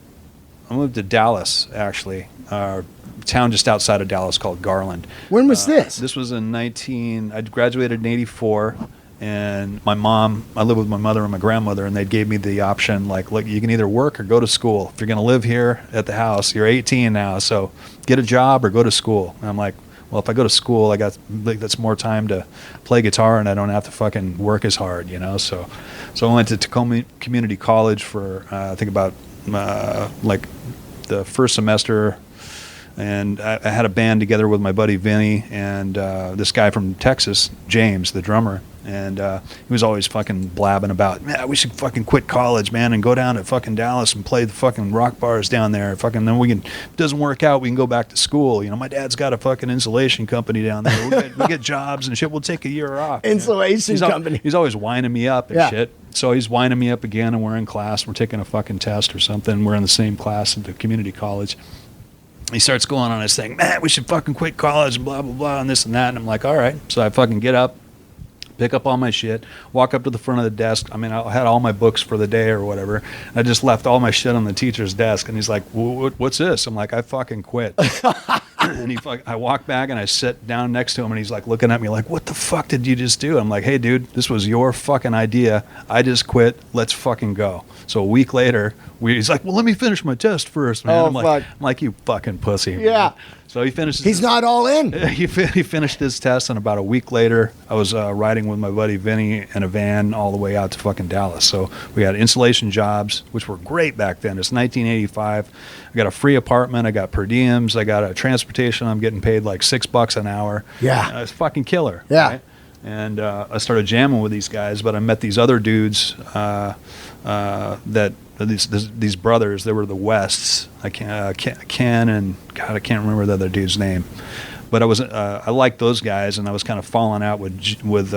Dallas, actually, a town just outside of Dallas called Garland. When was this? This was I graduated in '84, and I lived with my mother and my grandmother, and they gave me the option, like, look, you can either work or go to school. If you're going to live here at the house, you're 18 now, so get a job or go to school. And I'm like, well, if I go to school, that's more time to play guitar, and I don't have to fucking work as hard, you know. So I went to Tacoma Community College for I think about like the first semester, and I had a band together with my buddy Vinny and this guy from Texas, James, the drummer. And he was always fucking blabbing about, man, we should fucking quit college, man, and go down to fucking Dallas and play the fucking rock bars down there. Fucking, then if it doesn't work out, we can go back to school. You know, my dad's got a fucking insulation company down there. We get jobs and shit. We'll take a year off. Insulation company. He's always winding me up and shit. So he's winding me up again, and we're in class. We're taking a fucking test or something. We're in the same class at the community college. He starts going on his thing, man, we should fucking quit college and blah, blah, blah, and this and that. And I'm like, all right. So I fucking get up, pick up all my shit, walk up to the front of the desk. I mean, I had all my books for the day or whatever. I just left all my shit on the teacher's desk, and he's like, what's this? I'm like, I fucking quit. And I walk back and I sit down next to him, and he's like looking at me like, what the fuck did you just do? I'm like, hey, dude, this was your fucking idea. I just quit. Let's fucking go. So a week later, he's like, well, let me finish my test first, man. I'm like, you fucking pussy. Yeah. Man. So he finishes. He's not all in. He finished his test, and about a week later, I was riding with my buddy Vinny in a van all the way out to fucking Dallas. So we had insulation jobs, which were great back then. It's 1985. I got a free apartment. I got per diems. I got a transportation. I'm getting paid like $6 an hour. Yeah. It's fucking killer. Yeah. Right? And I started jamming with these guys, but I met these other dudes these brothers. They were the Wests. Ken and God, I can't remember the other dude's name. But I liked those guys, and I was kind of falling out with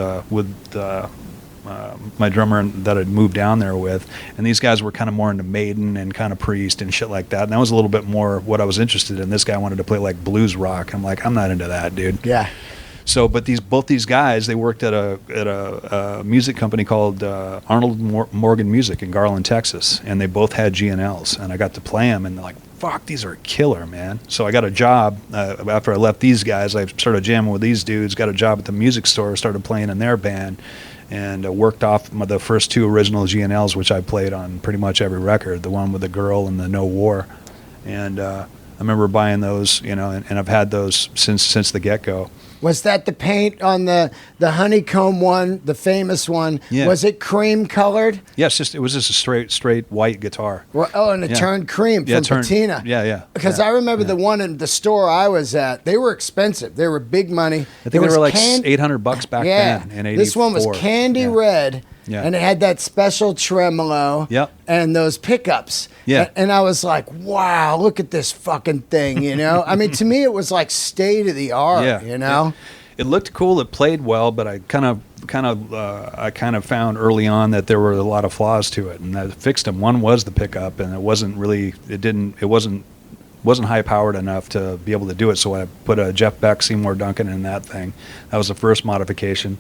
my drummer that I'd moved down there with, and these guys were kind of more into Maiden and kind of Priest and shit like that, and that was a little bit more what I was interested in. This guy wanted to play like blues rock. I'm like, I'm not into that, dude. Yeah. So, but both these guys, they worked at a music company called Arnold Morgan Music in Garland, Texas, and they both had G&Ls, and I got to play them, and they're like, fuck, these are killer, man. So I got a job after I left these guys. I started jamming with these dudes, got a job at the music store, started playing in their band, and worked off the first 2 original G&Ls, which I played on pretty much every record, the one with the girl and the No War. And I remember buying those, you know, and I've had those since the get-go. Was that the paint on the honeycomb one, the famous one? Yeah. Was it cream colored? Yes, it was just a straight white guitar. Well, and it turned cream from patina. Yeah. Because I remember the one in the store I was at, they were expensive. They were big money. I think they were like $800 back then in '84. This one was candy red, and it had that special tremolo and those pickups. Yeah. And I was like, wow, look at this fucking thing, you know? I mean, to me, it was like state of the art, you know? It looked cool. It played well, but I kind of found early on that there were a lot of flaws to it, and I fixed them. One was the pickup, and it wasn't high powered enough to be able to do it. So I put a Jeff Beck Seymour Duncan in that thing. That was the first modification.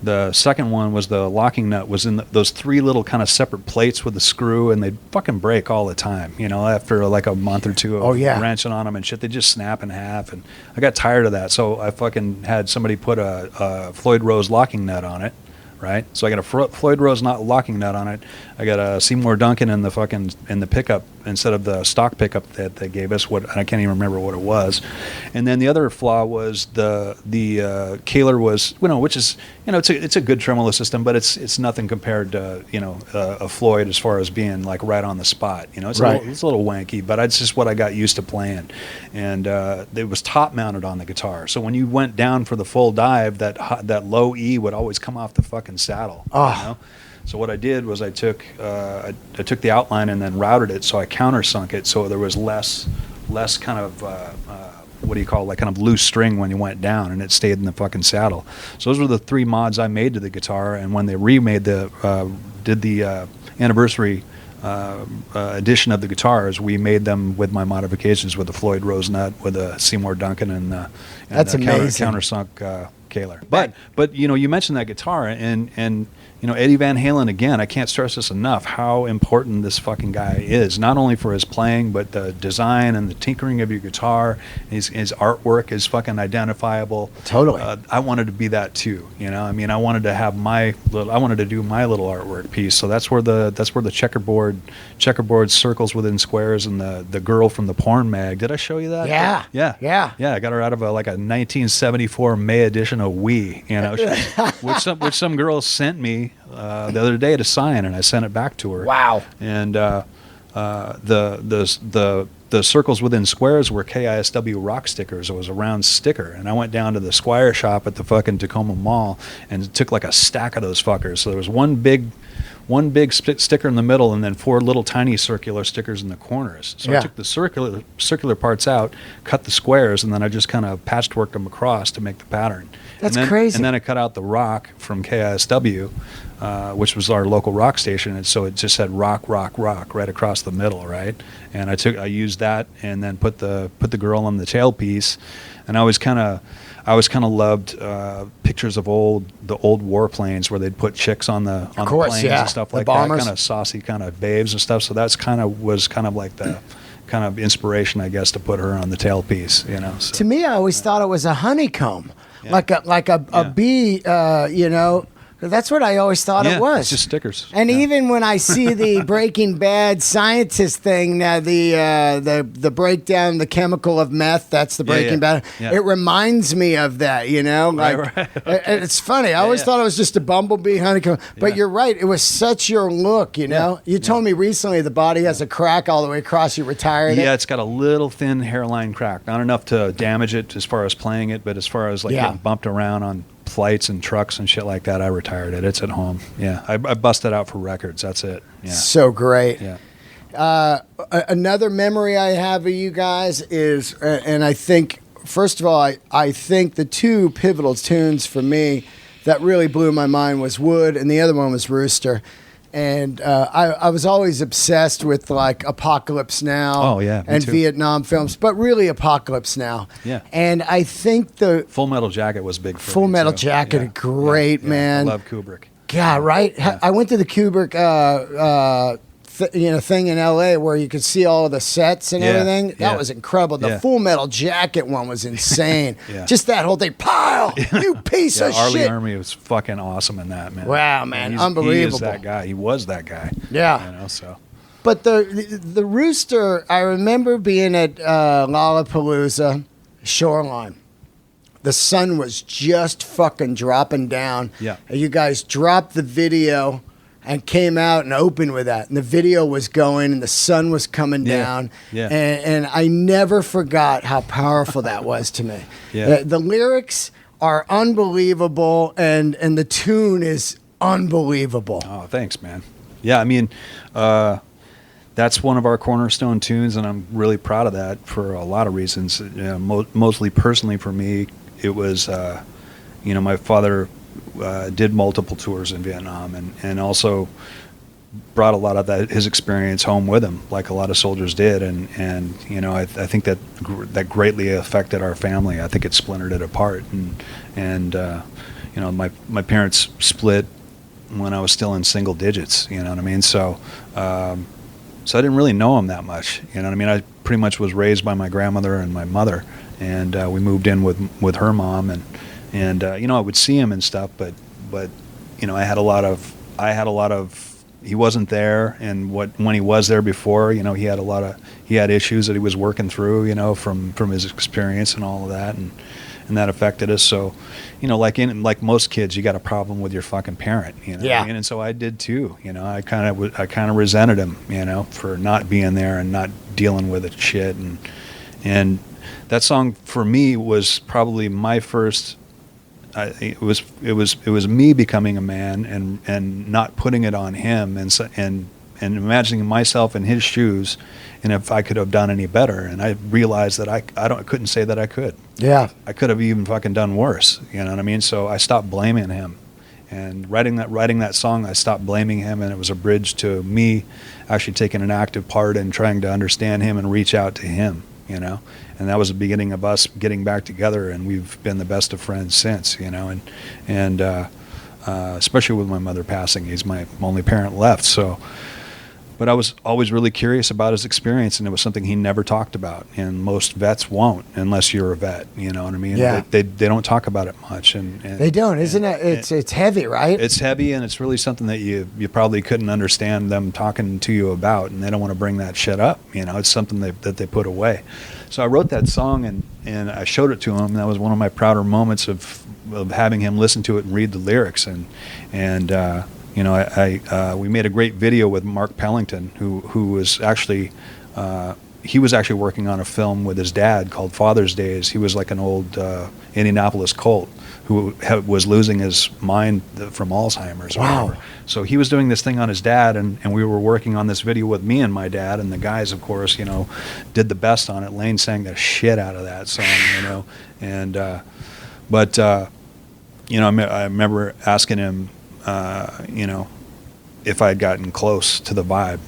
The second one was the locking nut was in those 3 little kind of separate plates with the screw, and they'd fucking break all the time. You know, after like a month or 2 of wrenching on them and shit, they just snap in half. And I got tired of that, so I fucking had somebody put a Floyd Rose locking nut on it. Right, so I got a Floyd Rose locking nut on it. I got a Seymour Duncan in the pickup instead of the stock pickup that they gave us. I can't even remember what it was. And then the other flaw was the Kahler was, you know, which is, you know, it's a good tremolo system, but it's nothing compared to, you know, a Floyd as far as being like right on the spot. You know, it's a little wanky, but it's just what I got used to playing. And it was top mounted on the guitar, so when you went down for the full dive, that low E would always come off the fucking saddle. You know? So what I did was I took the outline and then routed it, so I countersunk it, so there was less kind of what do you call it, like kind of loose string when you went down, and it stayed in the fucking saddle. So those were the 3 mods I made to the guitar, and when they remade did the anniversary edition of the guitars, we made them with my modifications with the Floyd Rose nut, with a Seymour Duncan, and that's amazing. Countersunk Kahler. But you know, you mentioned that guitar, and you know, Eddie Van Halen, again, I can't stress this enough, how important this fucking guy is, not only for his playing, but the design and the tinkering of your guitar. His artwork is fucking identifiable. Totally. I wanted to be that too, you know. I mean, I wanted to have I wanted to do my little artwork piece. So that's where the checkerboard circles within squares, and the girl from the porn mag. Did I show you that? Yeah. I got her out of a 1974 May edition of Wii, you know, which some girl sent me the other day to sign, and I sent it back to her. Wow. And the circles within squares were KISW rock stickers. It was a round sticker, and I went down to the Squire shop at the fucking Tacoma Mall and took like a stack of those fuckers. So there was one big sticker in the middle, and then 4 little tiny circular stickers in the corners. So I took the circular parts out, cut the squares, and then I just kind of patchworked them across to make the pattern. That's crazy. And then I cut out the rock from KISW, which was our local rock station, and so it just said rock right across the middle, right? And I used that, and then put the girl on the tailpiece, and I always kind of loved pictures of the old warplanes where they'd put chicks on the planes and stuff like that, kind of saucy kind of babes and stuff. So that's was like the kind of inspiration, I guess, to put her on the tailpiece. You know. So, to me, I always thought it was a honeycomb, like a bee. You know. That's what I always thought it was. It's just stickers. And even when I see the Breaking Bad scientist thing, the breakdown, the chemical of meth, that's the Breaking Bad. Yeah. It reminds me of that, you know? Like, right. It's funny. I always thought it was just a bumblebee honeycomb. But you're right. It was such your look, you know? You told me recently the body has a crack all the way across. You retired it. Yeah, it's got a little thin hairline crack. Not enough to damage it as far as playing it, but as far as getting bumped around on flights and trucks and shit like that, I retired it. It's at home. Yeah, I busted out for records. That's it. Yeah. So great. Yeah. Another memory I have of you guys is, and I think, first of all, I think the 2 pivotal tunes for me that really blew my mind was Wood, and the other one was Rooster. And I was always obsessed with like Apocalypse Now and Vietnam films, but really Apocalypse Now. Yeah. And I think the Full Metal Jacket was big for Full me, Metal too. Jacket, great, man. I love Kubrick. God, right? Yeah. I went to the Kubrick thing in LA where you could see all of the sets and everything. That was incredible. The Full Metal Jacket one was insane. Just that whole thing. Pile, you piece of Arlie shit. Army was fucking awesome in that, man. Wow, man, unbelievable. He is that guy. He was that guy. Yeah. You know, so. But the Rooster, I remember being at Lollapalooza Shoreline. The sun was just fucking dropping down. Yeah. And you guys dropped the video and came out and opened with that. And the video was going and the sun was coming down. Yeah. And I never forgot how powerful that was to me. Yeah. The lyrics are unbelievable and the tune is unbelievable. Oh, thanks, man. Yeah, I mean, that's one of our cornerstone tunes, and I'm really proud of that for a lot of reasons. Mostly personally for me, it was, my father did multiple tours in Vietnam and also brought a lot of his experience home with him, like a lot of soldiers did. And I think that greatly affected our family. I think it splintered it apart. And my parents split when I was still in single digits, you know what I mean? So I didn't really know him that much, you know what I mean? I pretty much was raised by my grandmother and my mother, and we moved in with her mom, and I would see him and stuff, but I had a lot of he wasn't there, and when he was there before, he had issues that he was working through, from his experience and all of that, and that affected us. So, like most kids, you got a problem with your fucking parent, Yeah. And so I did too. I kind of resented him, for not being there and not dealing with it shit, and that song for me was probably my first. It was me becoming a man and not putting it on him and imagining myself in his shoes, and if I could have done any better. And I realized that I couldn't say that I could. Yeah. I could have even fucking done worse. You know what I mean? So I stopped blaming him. And writing that song, I stopped blaming him, and it was a bridge to me actually taking an active part in trying to understand him and reach out to him. And that was the beginning of us getting back together, and we've been the best of friends since, and especially with my mother passing. He's my only parent left, so. But I was always really curious about his experience, and it was something he never talked about, and most vets won't unless you're a vet, you know what I mean? Yeah. They don't talk about it much. And they don't, isn't it? It's heavy, right? It's heavy, and it's really something that you probably couldn't understand them talking to you about, and they don't want to bring that shit up. It's something that they put away. So I wrote that song, and I showed it to him, and that was one of my prouder moments of having him listen to it and read the lyrics. And we made a great video with Mark Pellington, who was actually he was actually working on a film with his dad called Father's Days. He was like an old Indianapolis Colt who was losing his mind from Alzheimer's. Wow. Or whatever. So he was doing this thing on his dad, and we were working on this video with me and my dad, and the guys, of course, did the best on it. Lane sang the shit out of that song, and I remember asking him, if I'd gotten close to the vibe,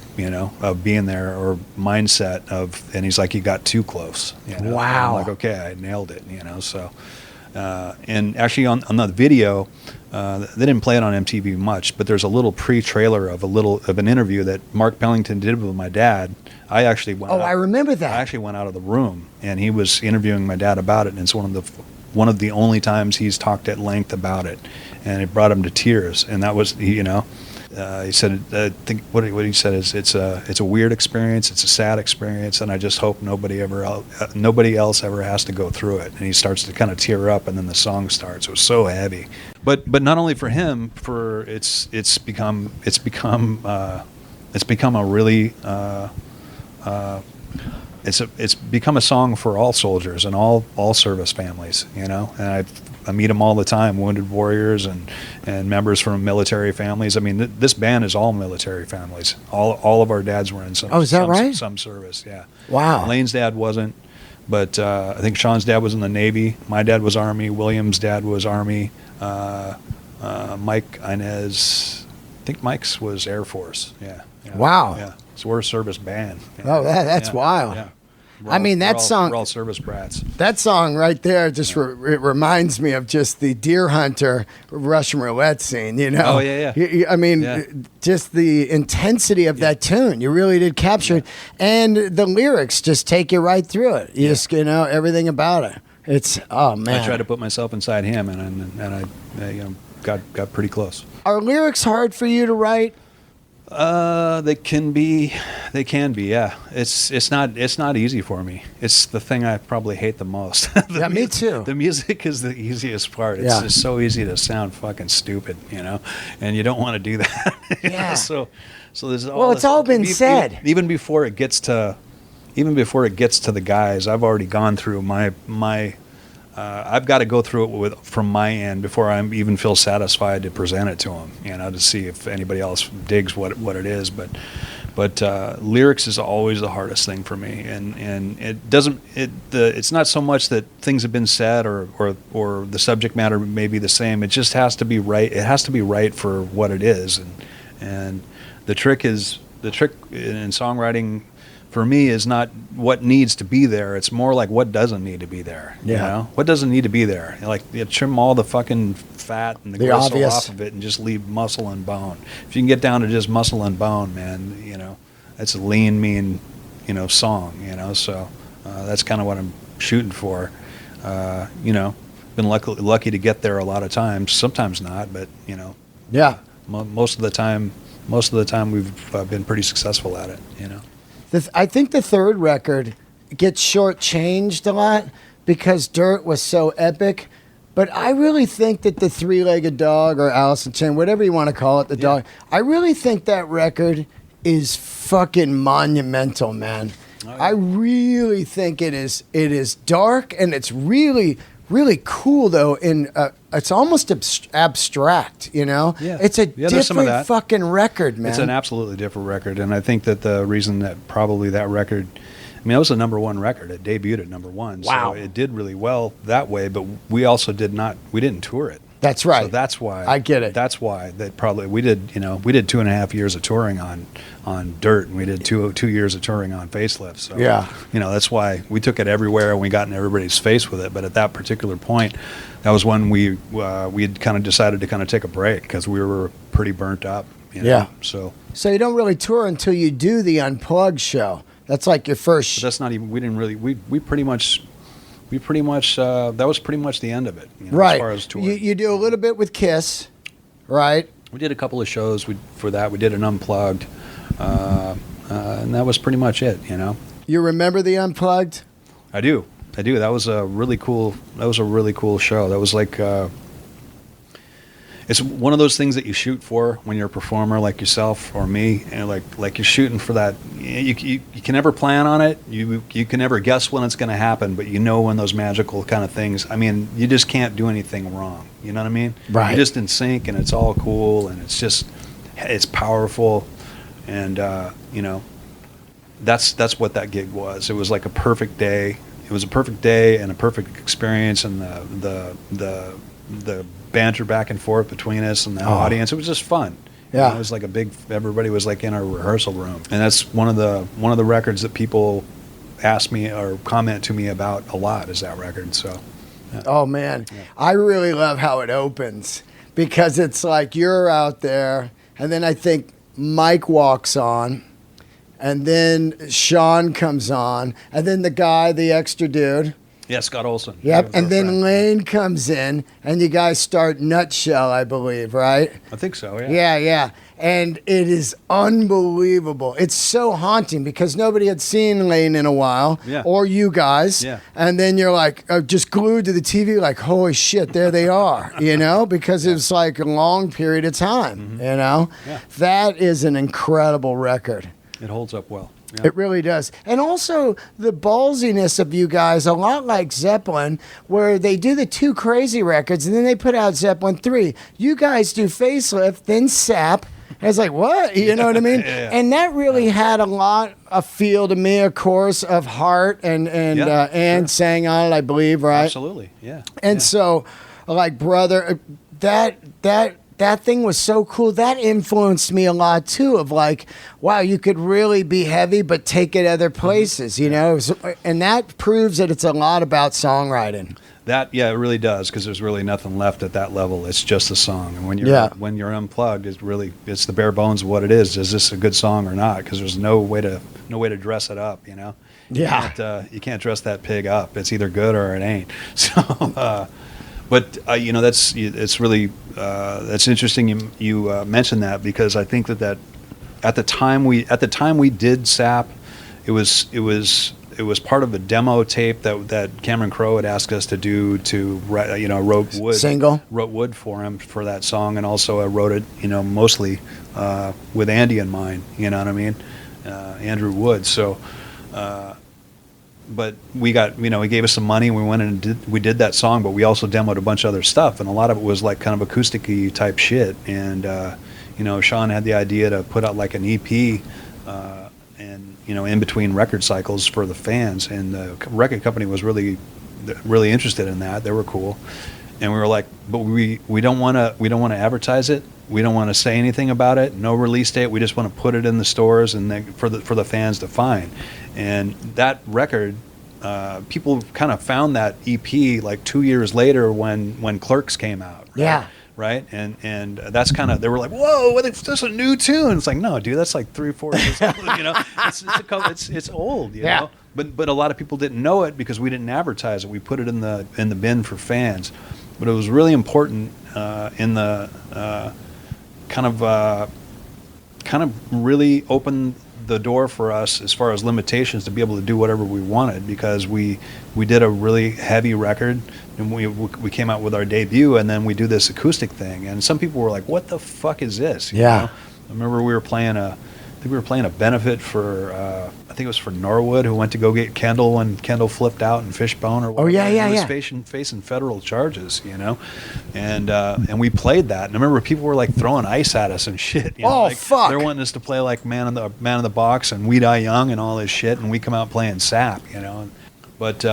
of being there, or mindset of, and he's like, you got too close. Wow. I'm like, okay, I nailed it, so. And actually on the video, they didn't play it on MTV much, but there's a little pre-trailer of an interview that Mark Pellington did with my dad. I actually went I remember that. I actually went out of the room, and he was interviewing my dad about it, and it's one of the only times he's talked at length about it, and it brought him to tears. And that was, he said, I think what he said is, it's a weird experience, it's a sad experience, and I just hope nobody else ever has to go through it. And he starts to kind of tear up, and then the song starts. It was so heavy, but not only for him, it's become a really it's become a song for all soldiers and all service families, and I meet them all the time, wounded warriors and members from military families. I mean, this band is all military families. All of our dads were in some. Oh, is that right? Some service, yeah. Wow. Lane's dad wasn't, but I think Sean's dad was in the Navy. My dad was Army. William's dad was Army. Mike Inez. I think Mike's was Air Force. Yeah. Wow. Yeah. So we're a service band. Oh, that's wild. Yeah. Song. We're all service brats. That song right there just it reminds me of just the Deer Hunter Russian roulette scene. Oh yeah. Just the intensity of that tune. You really did capture it, and the lyrics just take you right through it. You just everything about it. It's man. I tried to put myself inside him, and I got pretty close. Are lyrics hard for you to write? They can be, yeah. It's not easy for me. It's the thing I probably hate the most. Me too. The music is the easiest part. It's just so easy to sound fucking stupid, and you don't want to do that. Yeah. So there's all. Well, it's all been said. Even before it gets to the guys, I've already gone through my. I've got to go through it from my end before I even feel satisfied to present it to them, to see if anybody else digs what it is. But lyrics is always the hardest thing for me, and it's not so much that things have been said or the subject matter may be the same. It just has to be right. It has to be right for what it is, and the trick in songwriting. For me, is not what needs to be there. It's more like what doesn't need to be there. What doesn't need to be there. Trim all the fucking fat and the gristle obvious off of it, and just leave muscle and bone. If you can get down to just muscle and bone, man, that's a lean, mean, song. So that's kind of what I'm shooting for. Been lucky to get there a lot of times. Sometimes not, but most of the time we've been pretty successful at it. I think the third record gets shortchanged a lot because Dirt was so epic. But I really think that the Three-Legged Dog or Alice in Chains, whatever you want to call it, dog, I really think that record is fucking monumental, man. Oh, yeah. I really think it is. It is dark and it's really, really cool though. It's almost abstract, Yeah. It's a different fucking record, man. It's an absolutely different record, and I think that the reason that probably that record, that was a number one record. It debuted at number one, wow. So it did really well that way. But we also didn't tour it. That's right. So that's why I get it. That's why that probably we did 2.5 years of touring on Dirt, and we did two years of touring on Facelift. So yeah, that's why we took it everywhere and we got in everybody's face with it. But at that particular point, that was when we had kind of decided to kind of take a break because we were pretty burnt up. Yeah. So you don't really tour until you do the Unplugged show. That's like your first. But that's not even. We didn't really. We pretty much. That was pretty much the end of it. Right. As far as touring. You do a little bit with Kiss, right? We did a couple of shows. For that, we did an Unplugged, and that was pretty much it. You remember the Unplugged? I do. That was a really cool show. That was like. It's one of those things that you shoot for when you're a performer like yourself or me, and like you're shooting for that. You can never plan on it. You can never guess when it's going to happen, but when those magical kind of things. You just can't do anything wrong. You know what I mean? Right. You're just in sync, and it's all cool, and it's powerful, and that's what that gig was. It was like a perfect day. It was a perfect day and a perfect experience, and the banter back and forth between us and the audience. It was just fun. Yeah. It was like everybody was like in our rehearsal room. And that's one of the records that people ask me or comment to me about a lot is that record. So yeah. Oh man. Yeah. I really love how it opens because it's like you're out there and then I think Mike walks on and then Sean comes on and then the extra dude. Yeah, Scott Olson. Yep, and then Lane comes in, and you guys start Nutshell, I believe, right? I think so, yeah. Yeah, and it is unbelievable. It's so haunting because nobody had seen Lane in a while, or you guys, and then you're like just glued to the TV like, holy shit, there they are, because it was like a long period of time, Yeah. That is an incredible record. It holds up well. Yeah. It really does. And also the ballsiness of you guys, a lot like Zeppelin, where they do the 2 Crazy records and then they put out Zeppelin 3. You guys do Facelift, then Sap. And it's like, what? You know what I mean? Yeah. And that really had a lot of feel to me, of course, of heart and Ann sang on it, I believe, right? Absolutely, yeah. And so, like, that thing was so cool. That influenced me a lot too. Of like, wow, you could really be heavy, but take it other places, you know. And that proves that it's a lot about songwriting. That it really does, because there's really nothing left at that level. It's just a song, and when you're unplugged, it's the bare bones of what it is. Is this a good song or not? Because there's no way to dress it up, you know. You can't dress that pig up. It's either good or it ain't. So. But you know, it's really that's interesting. You mentioned that, because I think that at the time we did SAP, it was part of a demo tape that Cameron Crowe had asked us to do to write, wrote wood for him for that song, and also I wrote it, mostly with Andy in mind. You know what I mean, Andrew Wood. So. But we got, he gave us some money, and we went and we did that song, but we also demoed a bunch of other stuff, and a lot of it was like kind of acoustic-y type shit. And, Sean had the idea to put out like an EP, and, in between record cycles for the fans, and the record company was really interested in that. They were cool. And we were like, but we don't want to advertise it. We don't want to say anything about it. No release date. We just want to put it in the stores and for the fans to find. And that record, people kind of found that EP like 2 years later when Clerks came out. Right? Yeah. Right. And that's kind of, they were like, whoa, that's a new tune. It's like, no, dude, that's like 3 or 4 years old. It's old. You know. But a lot of people didn't know it because we didn't advertise it. We put it in the bin for fans. But it was really important in the kind of really opened the door for us as far as limitations to be able to do whatever we wanted, because we did a really heavy record, and we came out with our debut, and then we do this acoustic thing, and some people were like, "What the fuck is this?" You know? I remember we were playing a benefit for I think it was for Norwood, who went to go get Kendall when Kendall flipped out in Fishbone or whatever. He was facing federal charges, and we played that, and I remember people were like throwing ice at us and shit. Fuck! They're wanting us to play like Man in the Box and We Die Young and all this shit, and we come out playing SAP, But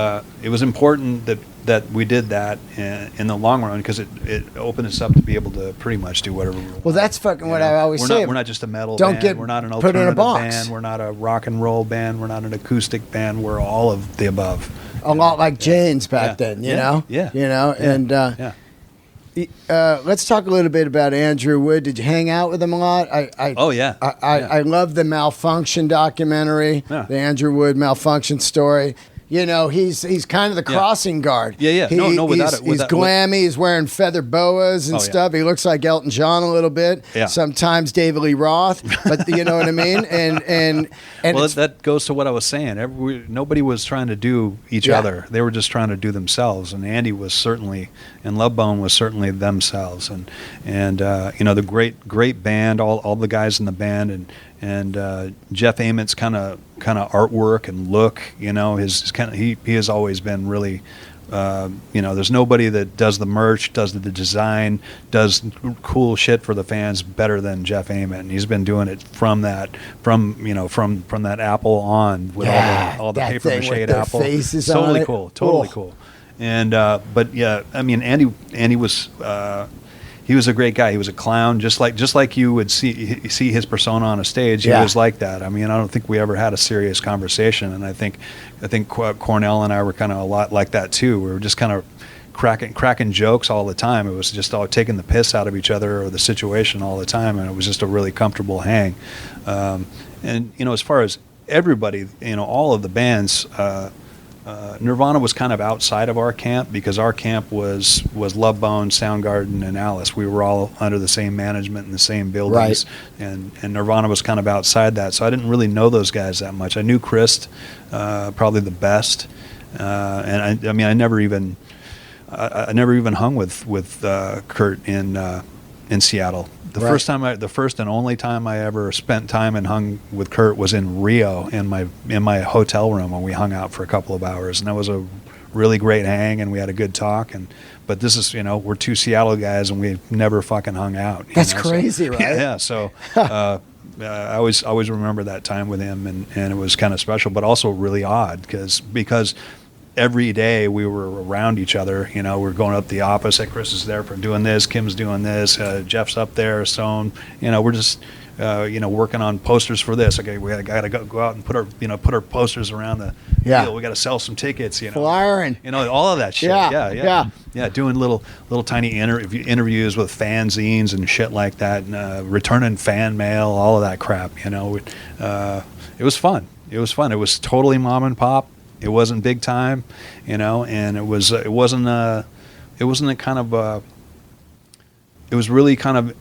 it was important that we did that in the long run, because it opened us up to be able to pretty much do whatever we want. Well, that's fucking what I always say. We're not just a metal band. We're not an alternative band. We're not a rock and roll band. We're not an acoustic band. We're all of the above. A lot like Jane's back then, you know? Yeah. And let's talk a little bit about Andrew Wood. Did you hang out with him a lot? I love the Malfunction documentary, the Andrew Wood Malfunction story. He's kind of the crossing guard. Yeah. He's glammy. He's wearing feather boas and stuff. He looks like Elton John a little bit. Yeah. Sometimes David Lee Roth, but you know what I mean? And well, that goes to what I was saying. Nobody was trying to do each other. They were just trying to do themselves. And Andy was certainly, and Lovebone was certainly themselves. And the great band, all the guys in the band, and Jeff Amit's kind of artwork and look, his kind of he has always been really, there's nobody that does the merch, does the design, does cool shit for the fans better than Jeff Amit, and he's been doing it from that apple on with all the paper mache apple. Faces totally on cool, totally cool. And but yeah, I mean, Andy was. He was a great guy. He was a clown, just like you would see his persona on a stage. He was like that. I mean, I don't think we ever had a serious conversation, and I think Cornell and I were kind of a lot like that too. We were just kind of cracking jokes all the time. It was just all taking the piss out of each other or the situation all the time, and it was just a really comfortable hang. And as far as everybody, all of the bands. Nirvana was kind of outside of our camp, because our camp was Lovebone, Soundgarden, and Alice. We were all under the same management in the same buildings, and Nirvana was kind of outside that. So I didn't really know those guys that much. I knew Chris probably the best, and I never even hung with Kurt in Seattle. The first and only time I ever spent time and hung with Kurt was in Rio in my hotel room, when we hung out for a couple of hours, and that was a really great hang, and we had a good talk. But this is, we're two Seattle guys, and we've never fucking hung out. That's crazy, right? Yeah. So I always remember that time with him, and it was kind of special, but also really odd because every day we were around each other. You know, we're going up the office. Hey, Chris is there for doing this. Kim's doing this. Jeff's up there. So, you know, we're just, working on posters for this. Okay, we got to go out and put our posters around the deal. We got to sell some tickets. You know, flyering. You know, all of that shit. Yeah. Doing little tiny interviews with fanzines and shit like that, and returning fan mail, all of that crap. You know, it was fun. It was totally mom and pop. It wasn't big time, you know, and it wasn't it was really kind of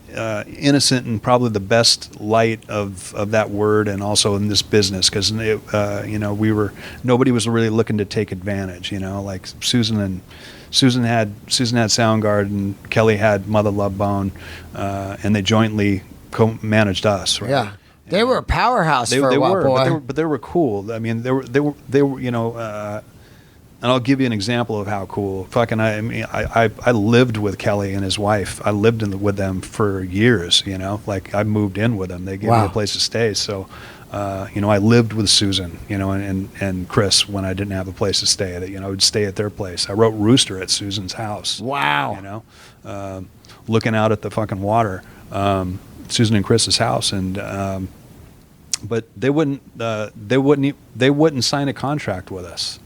innocent and probably the best light of that word, and also in this business, because nobody was really looking to take advantage, you know, like Susan had Soundgarden, Kelly had Mother Love Bone, and they jointly co-managed us, right? Yeah. They were a powerhouse for a while, boy. But they were cool. I mean, they were, you know, and I'll give you an example of how cool. I lived with Kelly and his wife. I lived with them for years, you know. Like, I moved in with them. They gave me a place to stay. So, I lived with Susan, you know, and Chris when I didn't have a place to stay. You know, I would stay at their place. I wrote Rooster at Susan's house. Wow. You know, looking out at the fucking water. Susan and Chris's house, and but they wouldn't sign a contract with us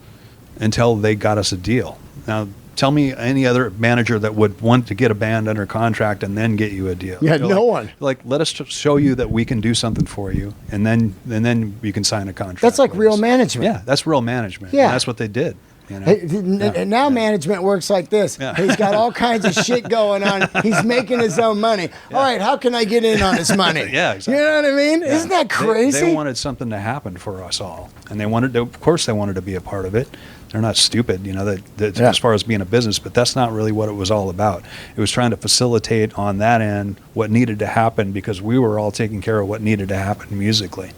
until they got us a deal. Now, tell me any other manager that would want to get a band under contract and then get you a deal. Yeah, no one. Like, let us show you that we can do something for you, and then you can sign a contract. That's like real us. management. Yeah, that's real management. Yeah, and that's what they did. You know? Now management works like this. Yeah. He's got all kinds of shit going on. He's making his own money. All right, how can I get in on his money? Yeah, exactly. You know what I mean? Yeah. Isn't that crazy? They wanted something to happen for us all, and of course they wanted to be a part of it. They're not stupid, you know, as far as being a business, but that's not really what it was all about. It was trying to facilitate on that end what needed to happen, because we were all taking care of what needed to happen musically,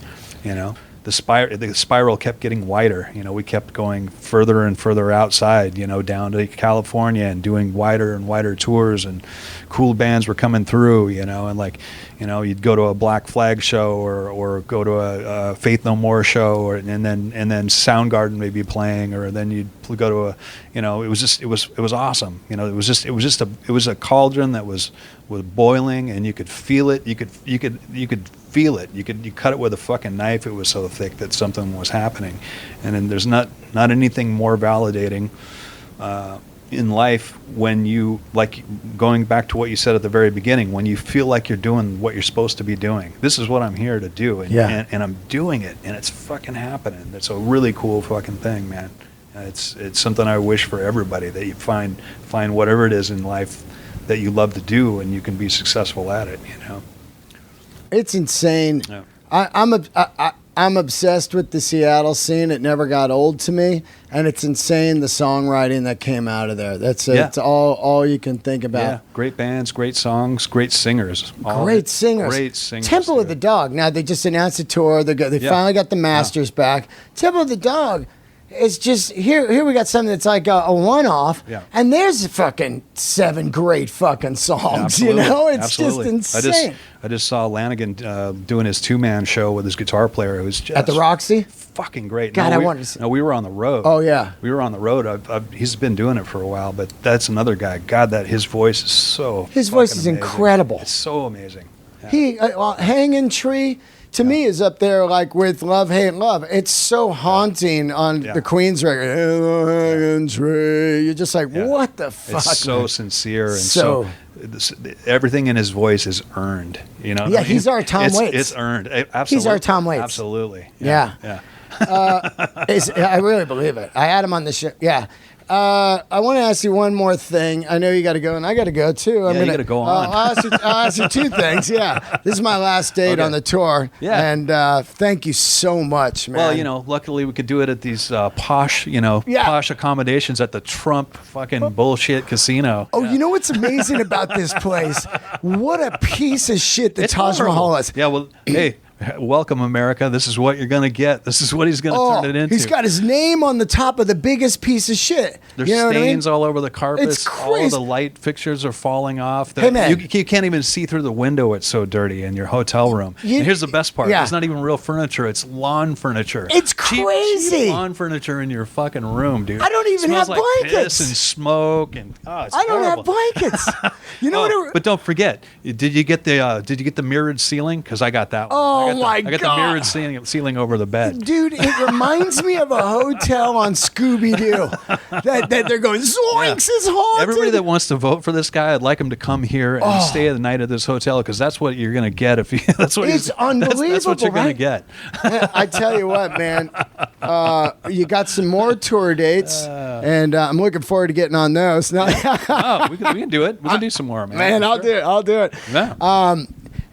you know. The spiral kept getting wider. You know, we kept going further and further outside, you know, down to California and doing wider and wider tours, and cool bands were coming through, you know, and like, you know, you'd go to a Black Flag show or go to a Faith No More show, and then Soundgarden may be playing, or then you'd go to it was awesome. You know, it was a cauldron that was boiling, and you could feel it. You could feel it. You cut it with a fucking knife. It was so thick that something was happening. And then there's not anything more validating in life when you, like, going back to what you said at the very beginning, when you feel like you're doing what you're supposed to be doing. This is what I'm here to do, and I'm doing it, and it's fucking happening. It's a really cool fucking thing, man. It's something I wish for everybody, that you find whatever it is in life that you love to do, and you can be successful at it, you know. It's insane. Yeah. I'm obsessed with the Seattle scene. It never got old to me, and it's insane the songwriting that came out of there. It's all you can think about. Yeah, great bands, great songs, great singers. Great singers. Temple of the Dog. Now they just announced a tour. They finally got the masters back. Temple of the Dog. It's just here we got something that's like a one-off, and there's fucking 7 great fucking songs. You know, it's just insane. I just saw Lanigan doing his 2-man show with his guitar player, who's just at the Roxy. Fucking great. God, I wanted to see. No, we were on the road. Oh yeah, we were on the road. He's been doing it for a while, but that's another guy. God, his voice is so. His voice is amazing. Incredible. It's so amazing. Yeah. He Hanging Tree. To me, is up there like with Love, Hate, Love. It's so haunting on the Queen's record. Hanging Tree. You're just like, what the fuck? It's so sincere, and so everything in his voice is earned. You know? Yeah, he's our Tom Waits. It's earned. Absolutely. He's our Tom Waits. Absolutely. Yeah. I really believe it. I had him on the show. Yeah. I want to ask you one more thing. I know you got to go, and I got to go too. You got to go on. I'll ask you 2 things. Yeah, this is my last date on the tour. Yeah, and thank you so much, man. Well, you know, luckily we could do it at these posh accommodations at the Trump fucking bullshit casino. Oh, you know what's amazing about this place? What a piece of shit the Taj Mahal is. Yeah, well, hey. welcome America. This is what you're going to get. This is what he's going to turn it into. He's got his name on the top of the biggest piece of shit. There's you know stains what I mean? all over the carpets. It's crazy. All of the light fixtures are falling off. Hey, man. You can't even see through the window. It's so dirty in your hotel room. And here's the best part. Yeah. It's not even real furniture. It's lawn furniture. It's crazy. Cheap lawn furniture in your fucking room, dude. I don't even Smells have like blankets. Piss and smoke and it's I don't horrible. have blankets. You know what? But don't forget, did you get the mirrored ceiling? Because I got that one. Oh, I got the mirrored ceiling over the bed. Dude, it reminds me of a hotel on Scooby-Doo. that they're going, Zoinks is haunted. Everybody that wants to vote for this guy, I'd like him to come here and stay the night at this hotel, because that's what you're going to get. That's what It's unbelievable. That's what you're going to get. I tell you what, man, you got some more tour dates, and I'm looking forward to getting on those. Now, We can do it. We can do some more, man. man, I'll do it. I'll do it. Yeah.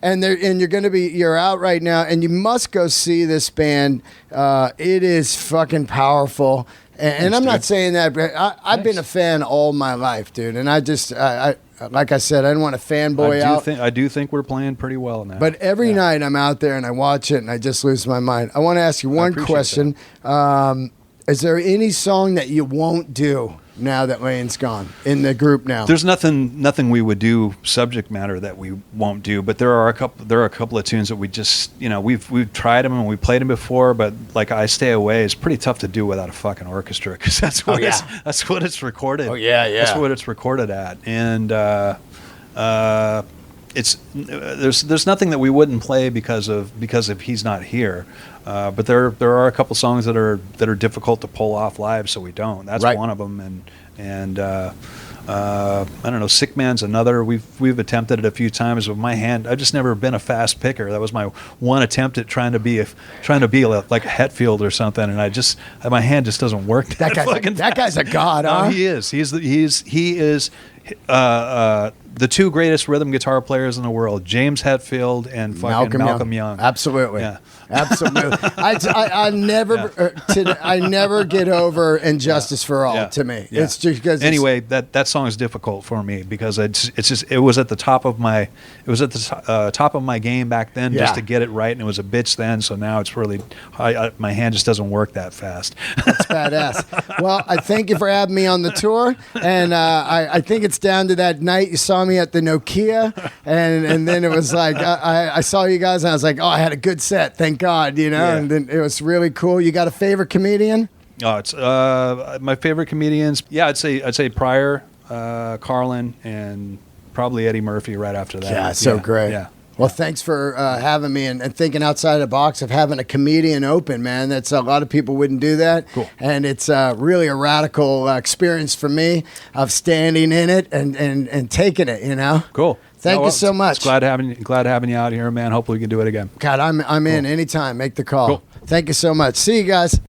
And you're out right now, and you must go see this band. It is fucking powerful. And I'm not saying that, but I've been a fan all my life, dude. And I like I said, I didn't want to fanboy out. I do think we're playing pretty well now. But every night I'm out there and I watch it and I just lose my mind. I want to ask you one question. Is there any song that you won't do now that Lane's gone in the group now? There's nothing we would do subject matter that we won't do, but there are a couple of tunes that we just, we've tried them and we played them before, but like I Stay Away is pretty tough to do without a fucking orchestra, because that's what it's recorded. Oh yeah, yeah. That's what it's recorded at, and there's nothing that we wouldn't play because of he's not here. But there are a couple songs that are difficult to pull off live, so we don't. That's one of them, and I don't know. Sick Man's another. We've attempted it a few times with my hand. I've just never been a fast picker. That was my one attempt at trying to be like a Hetfield or something, and my hand just doesn't work. That guy's a god, huh? No, he is. He is. The two greatest rhythm guitar players in the world, James Hetfield and fucking Malcolm Young. Absolutely. Yeah. Absolutely. I never get over Injustice for All to me. Yeah. It's just because that song is difficult for me because it was at the top of my top of my game back then just to get it right, and it was a bitch then, so now it's really my hand just doesn't work that fast. That's badass. Well, I thank you for having me on the tour, and I think it's down to that night you saw me at the Nokia, and then it was like I saw you guys and I was like, oh, I had a good set, thank God, and then it was really cool. You got a favorite comedian? Oh, it's my favorite comedians. Yeah, I'd say Pryor, Carlin, and probably Eddie Murphy right after that. Yeah, so great. Yeah. Well, thanks for having me and thinking outside the box of having a comedian open, man. That's a lot of people wouldn't do that. Cool. And it's really a radical experience for me of standing in it and taking it, Cool. Thank you so much. Glad having you out here, man. Hopefully we can do it again. God, I'm in anytime. Make the call. Cool. Thank you so much. See you guys.